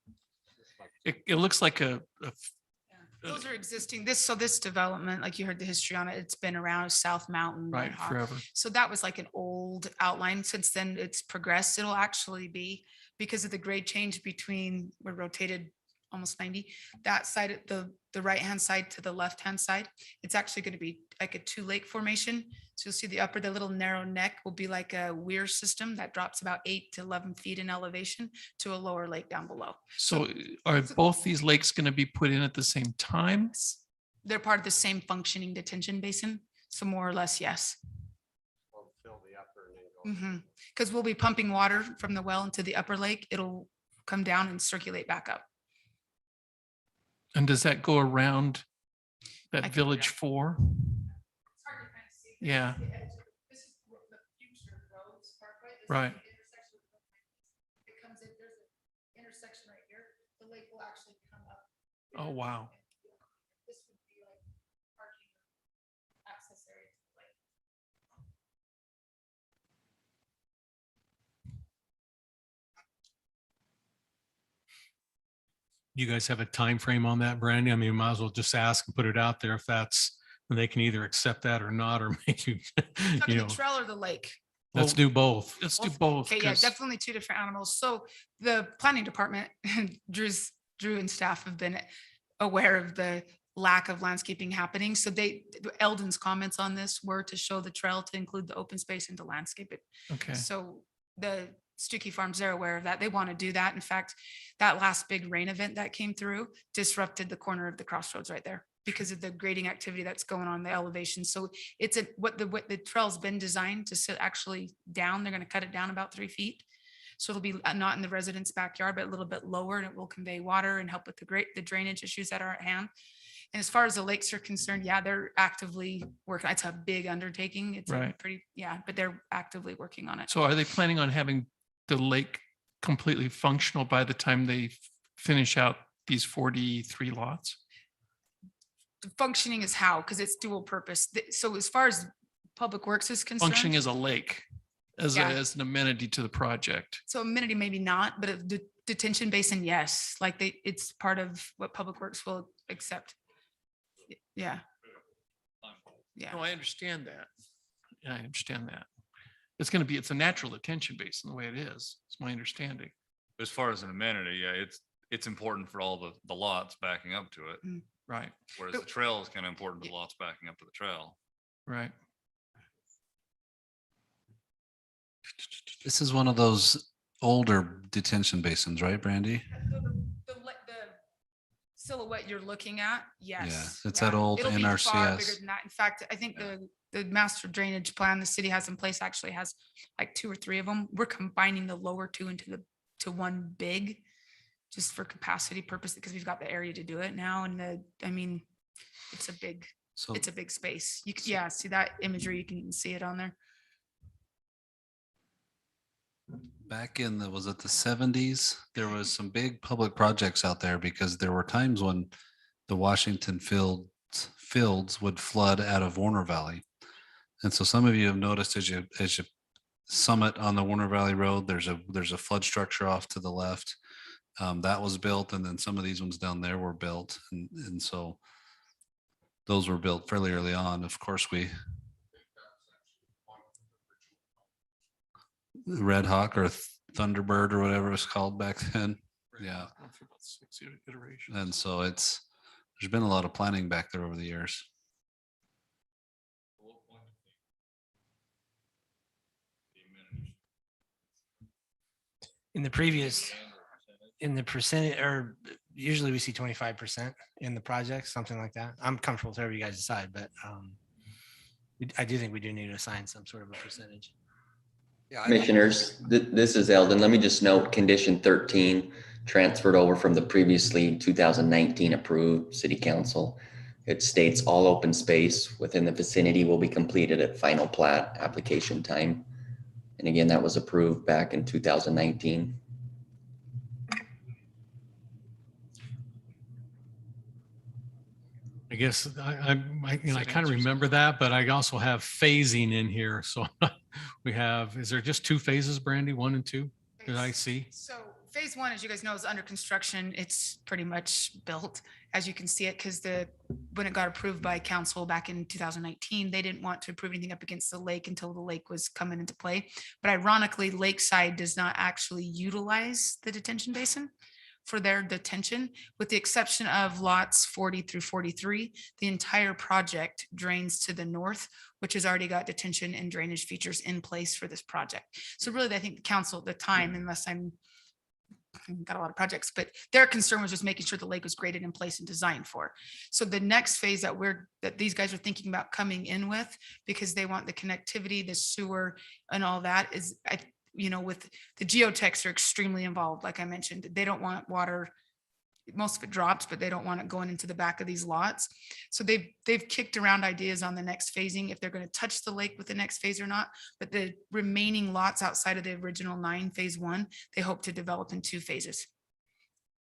it looks like Those are existing, this development, like you heard the history on it, it's been around South Mountain. right, Red Hawk. forever. So that was like an old outline. Since then it's progressed. It'll actually be, because of the grade change between, we're rotated almost 90, that side, the right-hand side to the left-hand side, it's actually going to be like a 2 lake formation. So you'll see the little narrow neck will be like a weir system that drops about 8 to 11 feet in elevation to a lower lake down below. So are both these lakes going to be put in at the same time? They're part of the same functioning detention basin. So more or less, yes. Because we'll be pumping water from the well into the upper lake. It'll come down and circulate back up. And does that go around that Village 4? Yeah. Right. It comes in, there's an intersection right here. The lake will actually come up. Oh, wow. This would be like parking access area to the lake. You guys have a time frame on that, Brandy? I mean, might as well just ask and put it out there if that's, and they can either accept that or not, or make you, Talking the trail or the lake? let's do both. Let's do both. Okay, yeah, 'cause- definitely 2 different animals. So the planning department, Drew and staff have been aware of the lack of landscaping happening. So Eldon's comments on this were to show the trail to include the open space and to landscape it. Okay. So the Stooky Farms, they're aware of that. They want to do that. In fact, that last big rain event that came through disrupted the corner of the crossroads right there because of the grading activity that's going on, the elevation. So it's what the trail's been designed to sit actually down. They're going to cut it down about 3 feet. So it'll be not in the resident's backyard, but a little bit lower, and it will convey water and help with the drainage issues that are at hand. And as far as the lakes are concerned, yeah, they're actively working. It's a big undertaking. It's Right. but they're actively working on it. So are they planning on having the lake completely functional by the time they finish out these 43 lots? The functioning is how, because it's dual purpose. So as far as Public Works is concerned. Functioning as a lake, as Yeah. as an amenity to the project. So amenity, maybe not, but a detention basin, yes. Like it's part of what Public Works will accept. Yeah. Yeah. No, I understand that. Yeah, I understand that. It's a natural detention basin the way it is. It's my understanding. As far as an amenity, yeah, it's important for all the lots backing up to it. Right. Whereas the trail is kind of important to lots backing up to the trail. Right. This is one of those older detention basins, right, Brandy? The silhouette you're looking at, yes. Yeah, it's that old It'll be far NRCS. bigger than that. In fact, I think the master drainage plan the city has in place actually has like 2 or 3 of them. We're combining the lower 2 to one big, just for capacity purpose, because we've got the area to do it now. And it's a big space. You can, see that imagery, you can see it on there. Back in was it the 70s? There was some big public projects out there because there were times when the Washington fields would flood out of Warner Valley. And so some of you have noticed as you summit on the Warner Valley Road, there's a flood structure off to the left. That was built, and then some of these ones down there were built. And so those were built fairly early on. Of course, Red Hawk or Thunderbird or whatever it's called back then. Yeah. For about 6 iterations. And so there's been a lot of planning back there over the years. In the percentage, or usually we see 25% in the project, something like that. I'm comfortable with whatever you guys decide, but I do think we do need to assign some sort of a percentage. Commissioners, this is Eldon. Let me just note condition 13 transferred over from the previously 2019 approved city council. It states all open space within the vicinity will be completed at final plat application time. And again, that was approved back in 2019. I guess I kind of remember that, but I also have phasing in here. So we have, is there just two phases, Brandy, 1 and 2? Did I see? So phase 1, as you guys know, is under construction. It's pretty much built, as you can see it, because when it got approved by council back in 2019, they didn't want to approve anything up against the lake until the lake was coming into play. But ironically, Lakeside does not actually utilize the detention basin for their detention, with the exception of lots 40 through 43. The entire project drains to the north, which has already got detention and drainage features in place for this project. So really, I think the council at the time, unless I've got a lot of projects, but their concern was just making sure the lake was graded in place and designed for. So the next phase that these guys are thinking about coming in with, because they want the connectivity, the sewer and all that, is with the geotechs are extremely involved. Like I mentioned, they don't want water. Most of it drops, but they don't want it going into the back of these lots. So they've kicked around ideas on the next phasing, if they're going to touch the lake with the next phase or not. But the remaining lots outside of the original 9 phase 1, they hope to develop in 2 phases.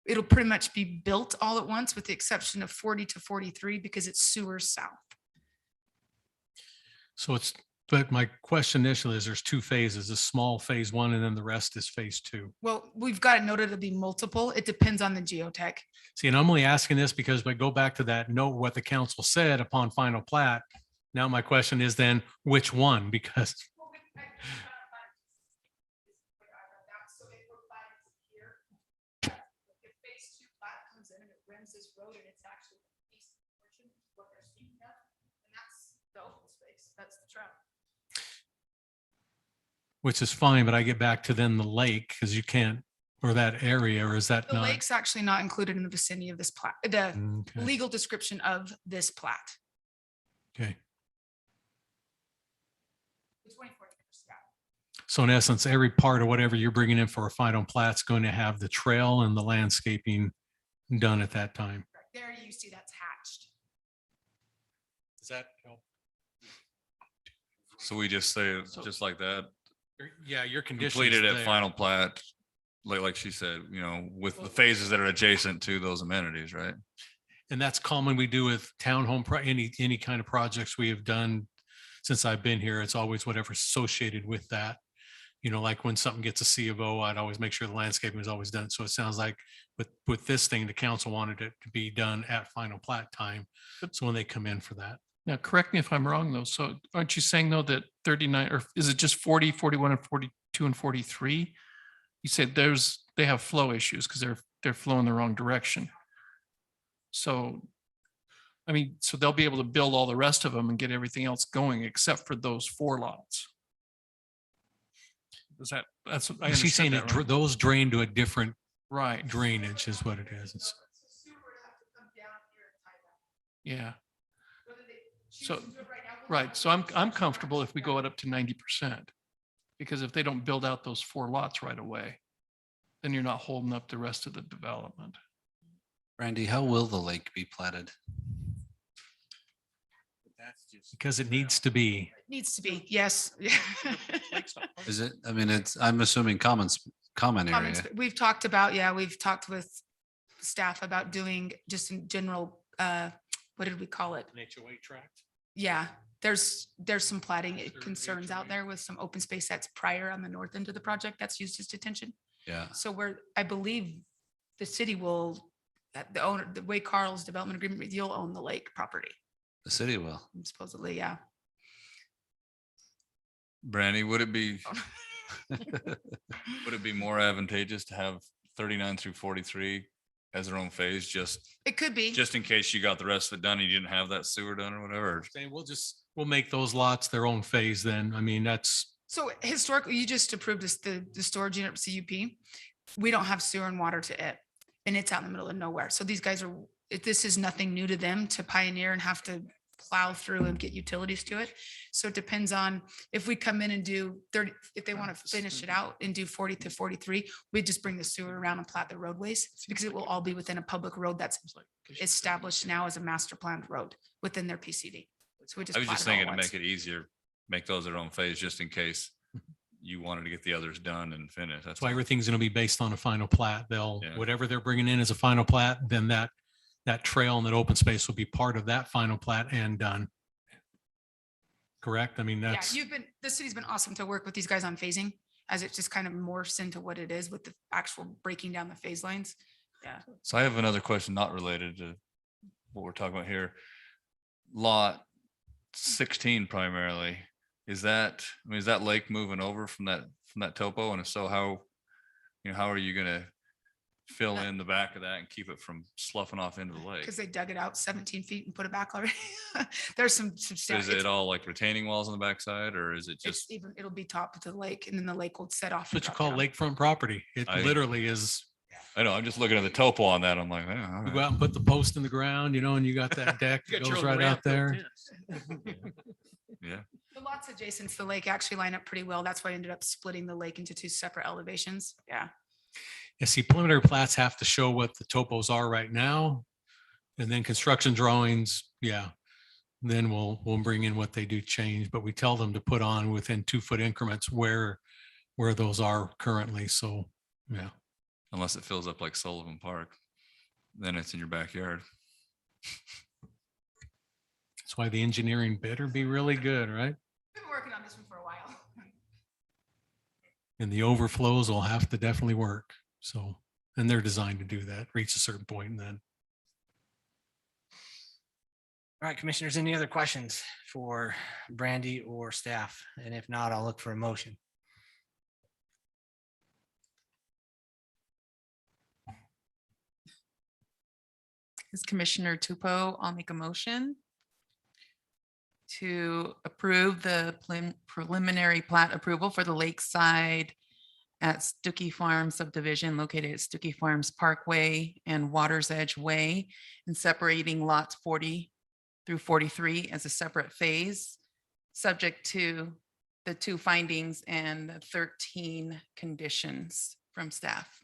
It'll pretty much be built all at once, with the exception of 40 to 43, because it's sewer south. So but my question initially is there's 2 phases, a small phase 1 and then the rest is phase 2. Well, we've got it noted to be multiple. It depends on the geotech. See, and I'm only asking this because I go back to that note, what the council said upon final plat. Now my question is then which one? Because that's the trap. which is fine, but I get back to then the lake because you can't, or that area, or is that The not? lake's actually not included in the vicinity of this plat, the legal description of this plat. Okay. The 24 acres, yeah. So in essence, every part of whatever you're bringing in for a final plat's going to have the trail and the landscaping done at that time. There you see that's hatched. Does that help? So we just say, just like that, Yeah, your conditions completed at there. final plat, like she said, with the phases that are adjacent to those amenities, right? And that's common. We do with townhome, any kind of projects we have done since I've been here. It's always whatever's associated with that. Like when something gets a C of O, I'd always make sure the landscaping is always done. So it sounds like with this thing, the council wanted it to be done at final plat time. So when they come in for that. Now, correct me if I'm wrong though. So aren't you saying though that 39, or is it just 40, 41 and 42 and 43? You said they have flow issues because they're flowing the wrong direction. So, so they'll be able to build all the rest of them and get everything else going except for those 4 lots. That's what I She's saying understood that, right? those drain to a different Right. drainage is what it is. Yeah. So, right. So I'm comfortable if we go up to 90%, because if they don't build out those 4 lots right away, then you're not holding up the rest of the development. Randy, how will the lake be platted? Because it needs to be. Needs to be, yes. Is it, I'm assuming common area. We've talked with staff about doing just in general, what did we call it? An HOA tract. Yeah, there's some platting concerns out there with some open space that's prior on the north end of the project that's used as detention. Yeah. So I believe the city will, the way Carl's development agreement, you'll own the lake property. The city will. Supposedly, yeah. Brandy, would it be more advantageous to have 39 through 43 as their own phase, it could be just in case you got the rest of it done, and you didn't have that sewer done or whatever? We'll make those lots their own phase then. That's. So historically, you just approved this, the storage unit CUP. We don't have sewer and water to it, and it's out in the middle of nowhere. So these guys this is nothing new to them to pioneer and have to plow through and get utilities to it. So it depends on if we come in and do 30, if they want to finish it out and do 40 to 43, we just bring the sewer around and plat the roadways because it will all be within a public road that's established now as a master planned road within their PCD. So we just. I was plat just it all thinking to once. make it easier, make those their own phase just in case you wanted to get the others done and finished. That's why everything's going to be based on a final plat. They'll, Yeah. whatever they're bringing in as a final plat, then that trail and that open space will be part of that final plat and done. Correct? I mean, Yeah, that's, the city's been awesome to work with these guys on phasing as it just kind of morphs into what it is with the actual breaking down the phase lines. Yeah. So I have another question not related to what we're talking about here. Lot 16 primarily, is that lake moving over from that topo? And if so, how are you gonna fill in the back of that and keep it from sloughing off into the lake? Because they dug it out 17 feet and put it back already. There's some Is substantial. it all like retaining walls on the backside, or is it just? It'll be top of the lake and then the lake will set off. what you call lakefront property. It literally is. I know, I'm just looking at the topo on that. I'm like, yeah, all You right. go out and put the post in the ground, and you got that deck that goes right out there. Yeah. The lots adjacent to the lake actually line up pretty well. That's why I ended up splitting the lake into 2 separate elevations. Yeah. Yeah, see, preliminary plats have to show what the topos are right now. And then construction drawings, yeah. Then we'll bring in what they do change, but we tell them to put on within 2-foot increments where those are currently. So, yeah. Unless it fills up like Sullivan Park, then it's in your backyard. That's why the engineering better be really good, right? Been working on this one for a while. And the overflows will have to definitely work. So, and they're designed to do that, reach a certain point and then. All right, commissioners, any other questions for Brandy or staff? And if not, I'll look for a motion. As Commissioner Tupo, I'll make a motion to approve the preliminary plat approval for the Lakeside at Stooky Farm subdivision located at Stooky Farms Parkway and Water's Edge Way, and separating lots 40 through 43 as a separate phase, subject to the 2 findings and the 13 conditions from staff.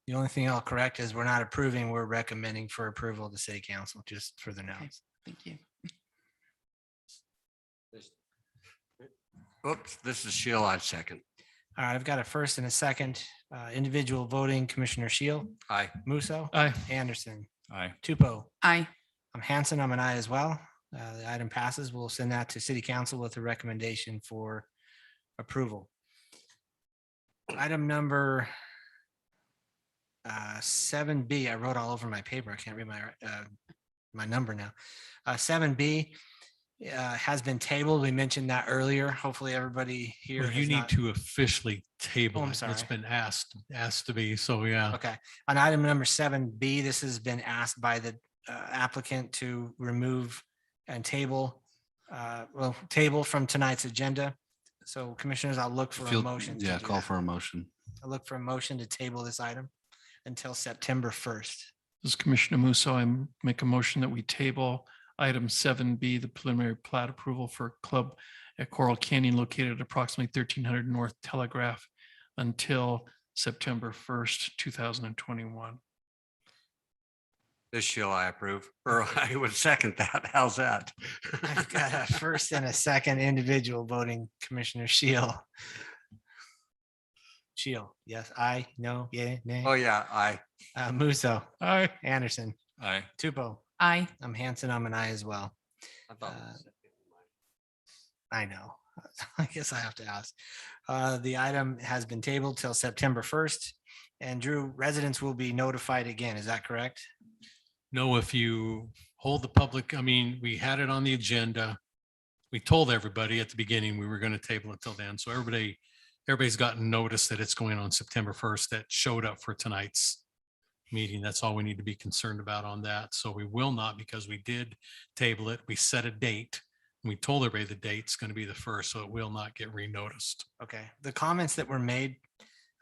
The only thing I'll correct is we're not approving, we're recommending for approval of the city council, just for the notes. Thank you. Oops, this is Sheila, I second. All right, I've got a first and a second. Individual voting, Commissioner Shield, Aye. Musso, Aye. Anderson, Aye. Tupo. Aye. I'm Hanson, I'm an aye as well. The item passes. We'll send that to city council with a recommendation for approval. Item number 7B, I wrote all over my paper. I can't read my number now. 7B has been tabled. We mentioned that earlier. Hopefully everybody here. Well, you has need not- to officially table Oh, I'm it. It's sorry. been asked to be. So, yeah. Okay, on item number 7B, this has been asked by the applicant to remove and table from tonight's agenda. So commissioners, I'll look for If a you'll- motion. to Yeah, do call that. for a motion. I'll look for a motion to table this item until September 1st. This is Commissioner Musso. I make a motion that we table item 7B, the preliminary plat approval for Club at Coral Canyon located at approximately 1300 North Telegraph until September 1st, 2021. This Sheila, I approve, or I would second that. How's that? I've got a first and a second individual voting, Commissioner Shield. Shield, yes, aye, no, yay, nay. Oh, yeah, aye. Musso, Aye. Anderson, Aye. Tupo. Aye. I'm Hanson, I'm an aye as well. I thought it was- I know. I guess I have to ask. The item has been tabled till September 1st. And Drew, residents will be notified again. Is that correct? No, if you hold the public, I mean, we had it on the agenda. We told everybody at the beginning we were going to table it till then. So everybody's gotten notice that it's going on September 1st that showed up for tonight's meeting. That's all we need to be concerned about on that. So we will not, because we did table it. We set a date. We told everybody the date's going to be the 1st, so it will not get renoticed. Okay. The comments that were made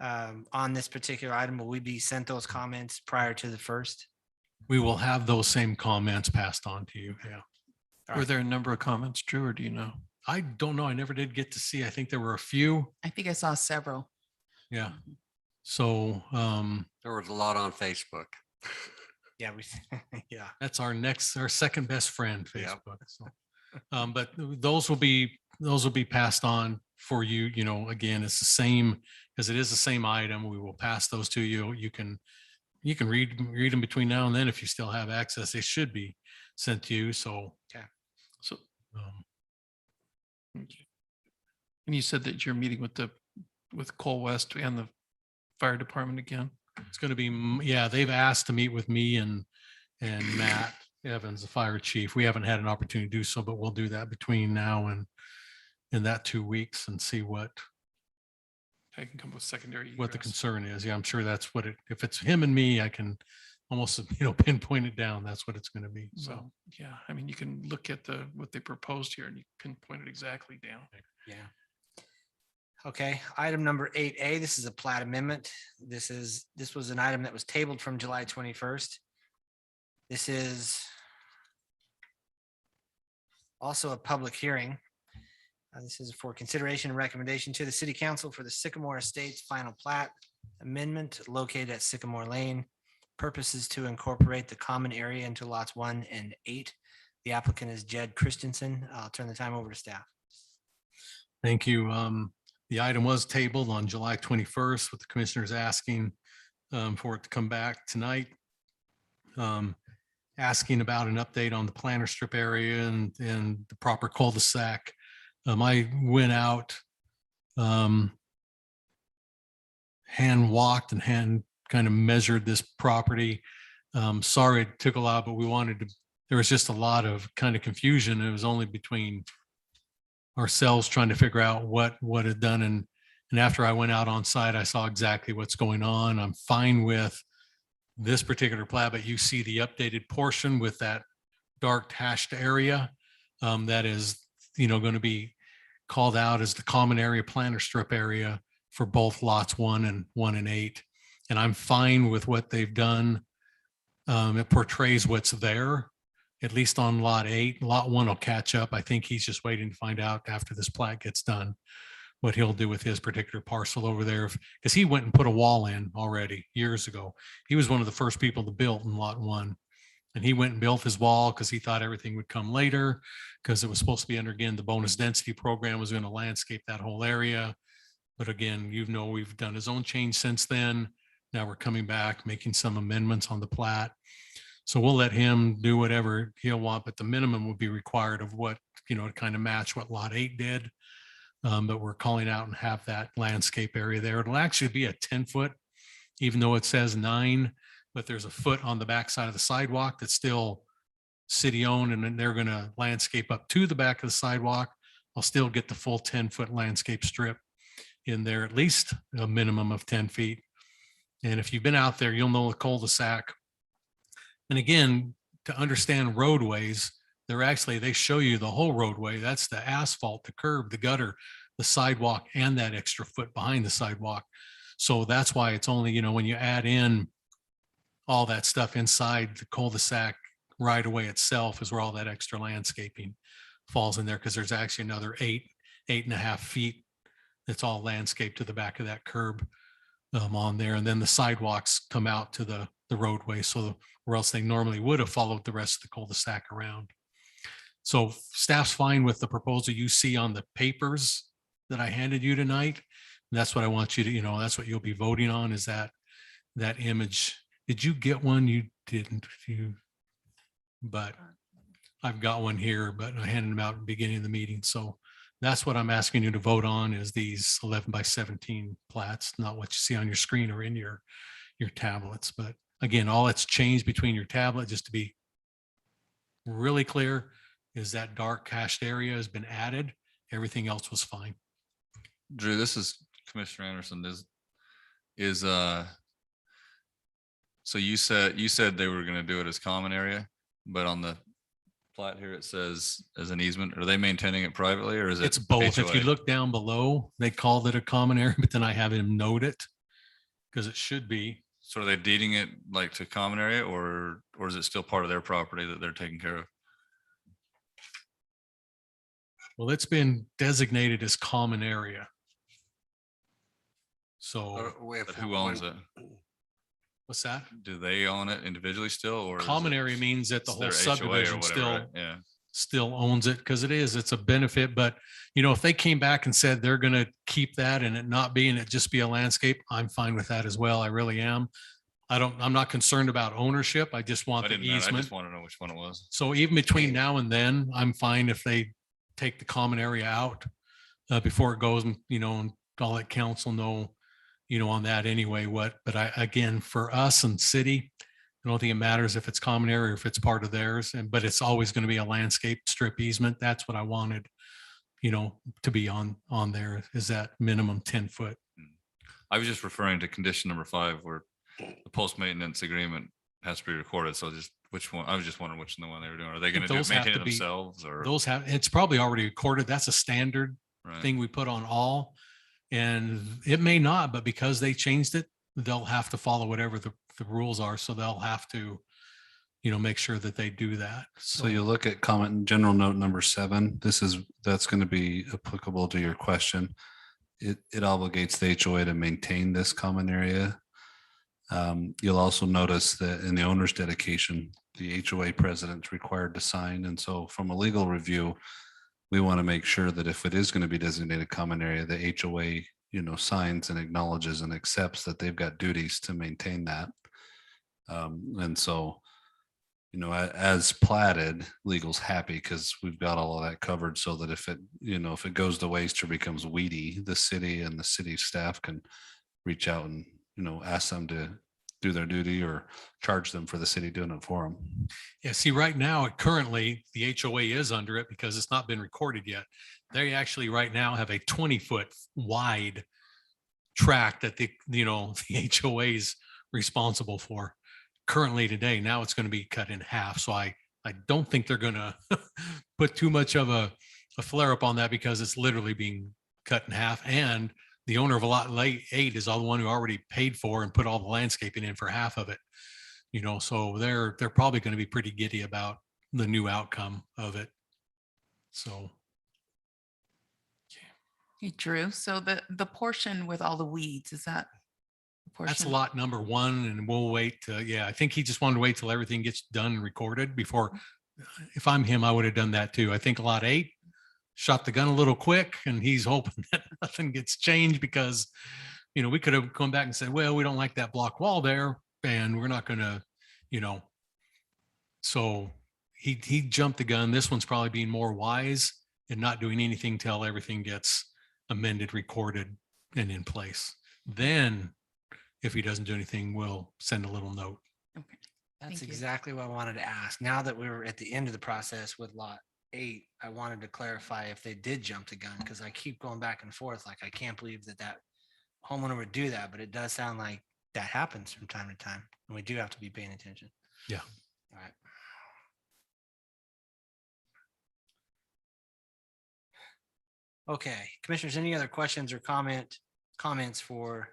on this particular item, will we be sent those comments prior to the 1st? We will have those same comments passed on to you. Yeah. Were there a number of comments, Drew, or do you know? I don't know. I never did get to see. I think there were a few. I think I saw several. Yeah. So There was a lot on Facebook. Yeah, yeah. that's our second best friend, Yep. Facebook. So, but those will be passed on for you. You know, again, it's the same because it is the same item. We will pass those to you. You can read them between now and then if you still have access. They should be sent to you. So, Okay. So, and you said that you're meeting with Cole West and the fire department again? it's going to be, yeah, they've asked to meet with me and Matt Evans, the fire chief. We haven't had an opportunity to do so, but we'll do that between now and in that 2 weeks and see what I can come with secondary. the egress. concern is. Yeah, I'm sure that's what if it's him and me, I can almost, pinpoint it down. That's what it's going to be. So, So, yeah, I mean, you can look at what they proposed here and you pinpoint it exactly down. Yeah. Okay, item number 8A, this is a plat amendment. This was an item that was tabled from July 21st. This is also a public hearing. This is for consideration and recommendation to the city council for the Sycamore Estates final plat amendment located at Sycamore Lane. Purpose is to incorporate the common area into lots 1 and 8. The applicant is Jed Christensen. I'll turn the time over to staff. thank you. The item was tabled on July 21st with the commissioners asking for it to come back tonight. Asking about an update on the planter strip area and the proper cul-de-sac. I went out, hand walked and hand kind of measured this property. Sorry it took a lot, but there was just a lot of kind of confusion. It was only between ourselves trying to figure out what had done. And after I went out on site, I saw exactly what's going on. I'm fine with this particular plat, but you see the updated portion with that dark hashed area that is, going to be called out as the common area planter strip area for both lots 1 and 8. And I'm fine with what they've done. It portrays what's there, at least on lot 8. Lot 1 will catch up. I think he's just waiting to find out after this plat gets done what he'll do with his particular parcel over there. Because he went and put a wall in already years ago. He was one of the first people to build in lot 1. And he went and built his wall because he thought everything would come later because it was supposed to be under, again, the bonus density program was going to landscape that whole area. But again, we've done his own change since then. Now we're coming back, making some amendments on the plat. So we'll let him do whatever he'll want, but the minimum will be required of what, to kind of match what lot 8 did. But we're calling out and have that landscape area there. It'll actually be a 10-foot, even though it says 9, but there's a foot on the backside of the sidewalk that's still city owned. And then they're going to landscape up to the back of the sidewalk. I'll still get the full 10-foot landscape strip in there, at least a minimum of 10 feet. And if you've been out there, you'll know the cul-de-sac. And again, to understand roadways, they show you the whole roadway. That's the asphalt, the curb, the gutter, the sidewalk, and that extra foot behind the sidewalk. So that's why it's only, when you add in all that stuff inside the cul-de-sac right away itself is where all that extra landscaping falls in there, because there's actually another 8.5 feet that's all landscaped to the back of that curb on there. And then the sidewalks come out to the roadway. So or else they normally would have followed the rest of the cul-de-sac around. So staff's fine with the proposal you see on the papers that I handed you tonight. And that's what I want you to, that's what you'll be voting on, is that image. Did you get one? You didn't, but I've got one here, but I handed them out at the beginning of the meeting. So that's what I'm asking you to vote on, is these 11 by 17 plats, not what you see on your screen or in your tablets. But again, all that's changed between your tablet, just to be really clear, is that dark hashed area has been added. Everything else was fine. Drew, this is Commissioner Anderson. So you said they were going to do it as common area, but on the plat here, it says as an easement. Are they maintaining it privately, or is it? It's both. HOA? If you look down below, they called it a common area, but then I have him note it because it should be. So are they deeding it like to common area or is it still part of their property that they're taking care of? Well, it's been designated as common area. So But who owns it? what's that? Do they own it individually still or? is Common it- area means that the it's whole their HOA or subdivision whatever, still right? Yeah. still owns it because it's a benefit. But you know, if they came back and said they're going to keep that and it not be and it just be a landscape, I'm fine with that as well. I really am. I'm not concerned about ownership. I just want I the didn't know. I easement. just want to know which one it was. So even between now and then, I'm fine if they take the common area out before it goes and, you know, and I'll let council know, you know, on that anyway, but again, for us and city, I don't think it matters if it's common area or if it's part of theirs, but it's always going to be a landscape strip easement. That's what I wanted, you know, to be on there is that minimum 10-foot. I was just referring to condition number 5 where the post-maintenance agreement has to be recorded. So just which one, I was just wondering which one they were doing. Are they going to maintain it themselves or? It's probably already recorded. That's a standard thing we put on all. And it may not, but because they changed it, they'll have to follow whatever the rules are. So they'll have to, you know, make sure that they do that. So you look at comment general note number 7. That's going to be applicable to your question. It obligates the HOA to maintain this common area. You'll also notice that in the owner's dedication, the HOA president's required to sign. And so from a legal review, we want to make sure that if it is going to be designated common area, the HOA, you know, signs and acknowledges and accepts that they've got duties to maintain that. And so, you know, as platted, legal's happy because we've got all of that covered so that if it goes to waste or becomes weedy, the city and the city staff can reach out and, you know, ask them to do their duty or charge them for the city doing it for them. Yeah, see, right now, the HOA is under it because it's not been recorded yet. They actually right now have a 20-foot wide tract that the HOA is responsible for currently today. Now it's going to be cut in half. So I don't think they're going to put too much of a flare up on that because it's literally being cut in half. And the owner of lot 8 is all the one who already paid for and put all the landscaping in for half of it. You know, so they're probably going to be pretty giddy about the new outcome of it. So. Hey, Drew, so the portion with all the weeds, is that? That's lot number 1 and we'll wait. I think he just wanted to wait till everything gets done and recorded before. If I'm him, I would have done that too. I think lot 8 shot the gun a little quick and he's hoping that nothing gets changed because, you know, we could have come back and said, well, we don't like that block wall there and we're not going to, you know, so he jumped the gun. This one's probably being more wise and not doing anything till everything gets amended, recorded and in place. Then if he doesn't do anything, we'll send a little note. Okay. That's exactly what I wanted to ask. Now that we were at the end of the process with lot 8, I wanted to clarify if they did jump the gun because I keep going back and forth. Like, I can't believe that homeowner would do that, but it does sound like that happens from time to time. And we do have to be paying attention. Yeah. All right. Okay, commissioners, any other questions or comments for,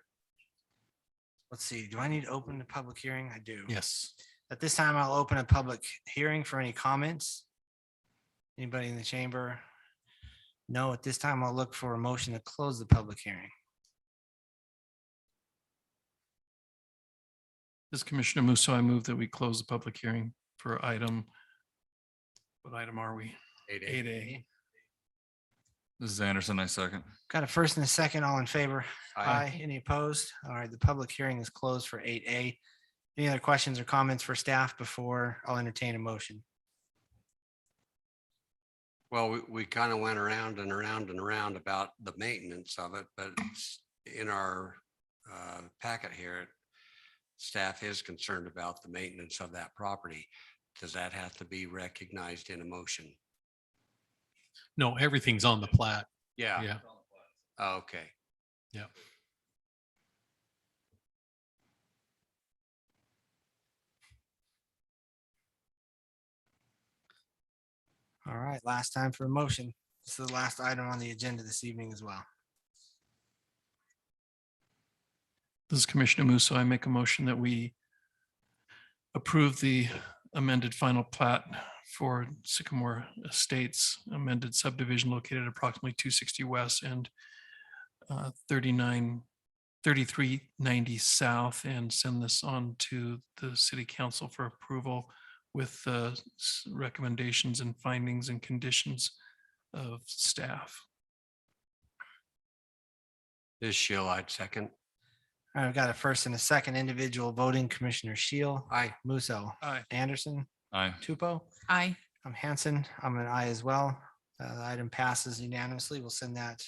let's see, do I need to open the public hearing? I do. Yes. At this time, I'll open a public hearing for any comments. Anybody in the chamber? No, at this time, I'll look for a motion to close the public hearing. This Commissioner Musso, I move that we close the public hearing for what item are we? 8A. This is Anderson, I second. Got a first and a second, all in favor? Aye. Any opposed? All right, the public hearing is closed for 8A. Any other questions or comments for staff before I'll entertain a motion? Well, we kind of went around and around and around about the maintenance of it, but it's in our packet here, staff is concerned about the maintenance of that property. Does that have to be recognized in a motion? No, everything's on the plat. Yeah. Yeah. Oh, okay. Yeah. All right, last time for a motion. This is the last item on the agenda this evening as well. This is Commissioner Musso. I make a motion that we approve the amended final plat for Sycamore Estates amended subdivision located at approximately 260 west and 3390 south, and send this on to the city council for approval with recommendations and findings and conditions of staff. This Shield, I'd second. All right, I've got a first and a second individual voting. Commissioner Shield. Aye. Musso. Aye. Anderson. Aye. Tupou. Aye. I'm Hanson. I'm an aye as well. The item passes unanimously. We'll send that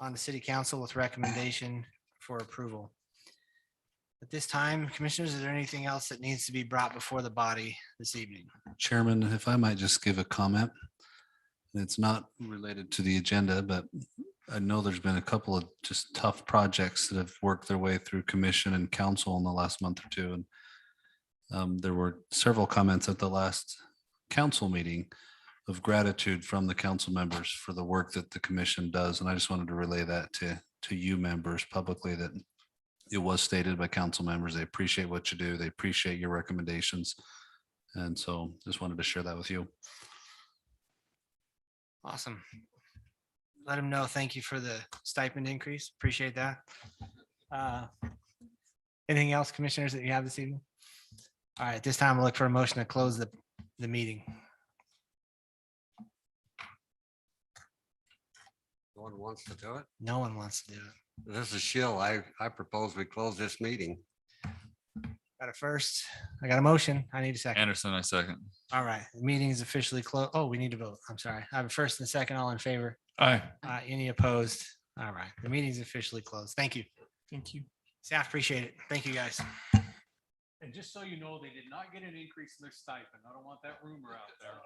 on to city council with recommendation for approval. At this time, commissioners, is there anything else that needs to be brought before the body this evening? Chairman, if I might just give a comment. It's not related to the agenda, but I know there's been a couple of just tough projects that have worked their way through commission and council in the last month or two. And there were several comments at the last council meeting of gratitude from the council members for the work that the commission does. And I just wanted to relay that to you members publicly, that it was stated by council members. They appreciate what you do. They appreciate your recommendations. And so just wanted to share that with you. Awesome. Let them know. Thank you for the stipend increase. Appreciate that. Anything else, commissioners, that you have this evening? All right, this time we'll look for a motion to close the meeting. No one wants to do it? No one wants to do it. This is Shield. I propose we close this meeting. Got a first. I got a motion. I need a second. Anderson, I second. All right, the meeting is officially closed. Oh, we need to vote. I'm sorry. I have a first and a second. All in favor? Aye. Any opposed? All right, the meeting is officially closed. Thank you. Thank you. Staff, appreciate it. Thank you, guys. And just so you know, they did not get an increase in their stipend. I don't want that rumor out there. But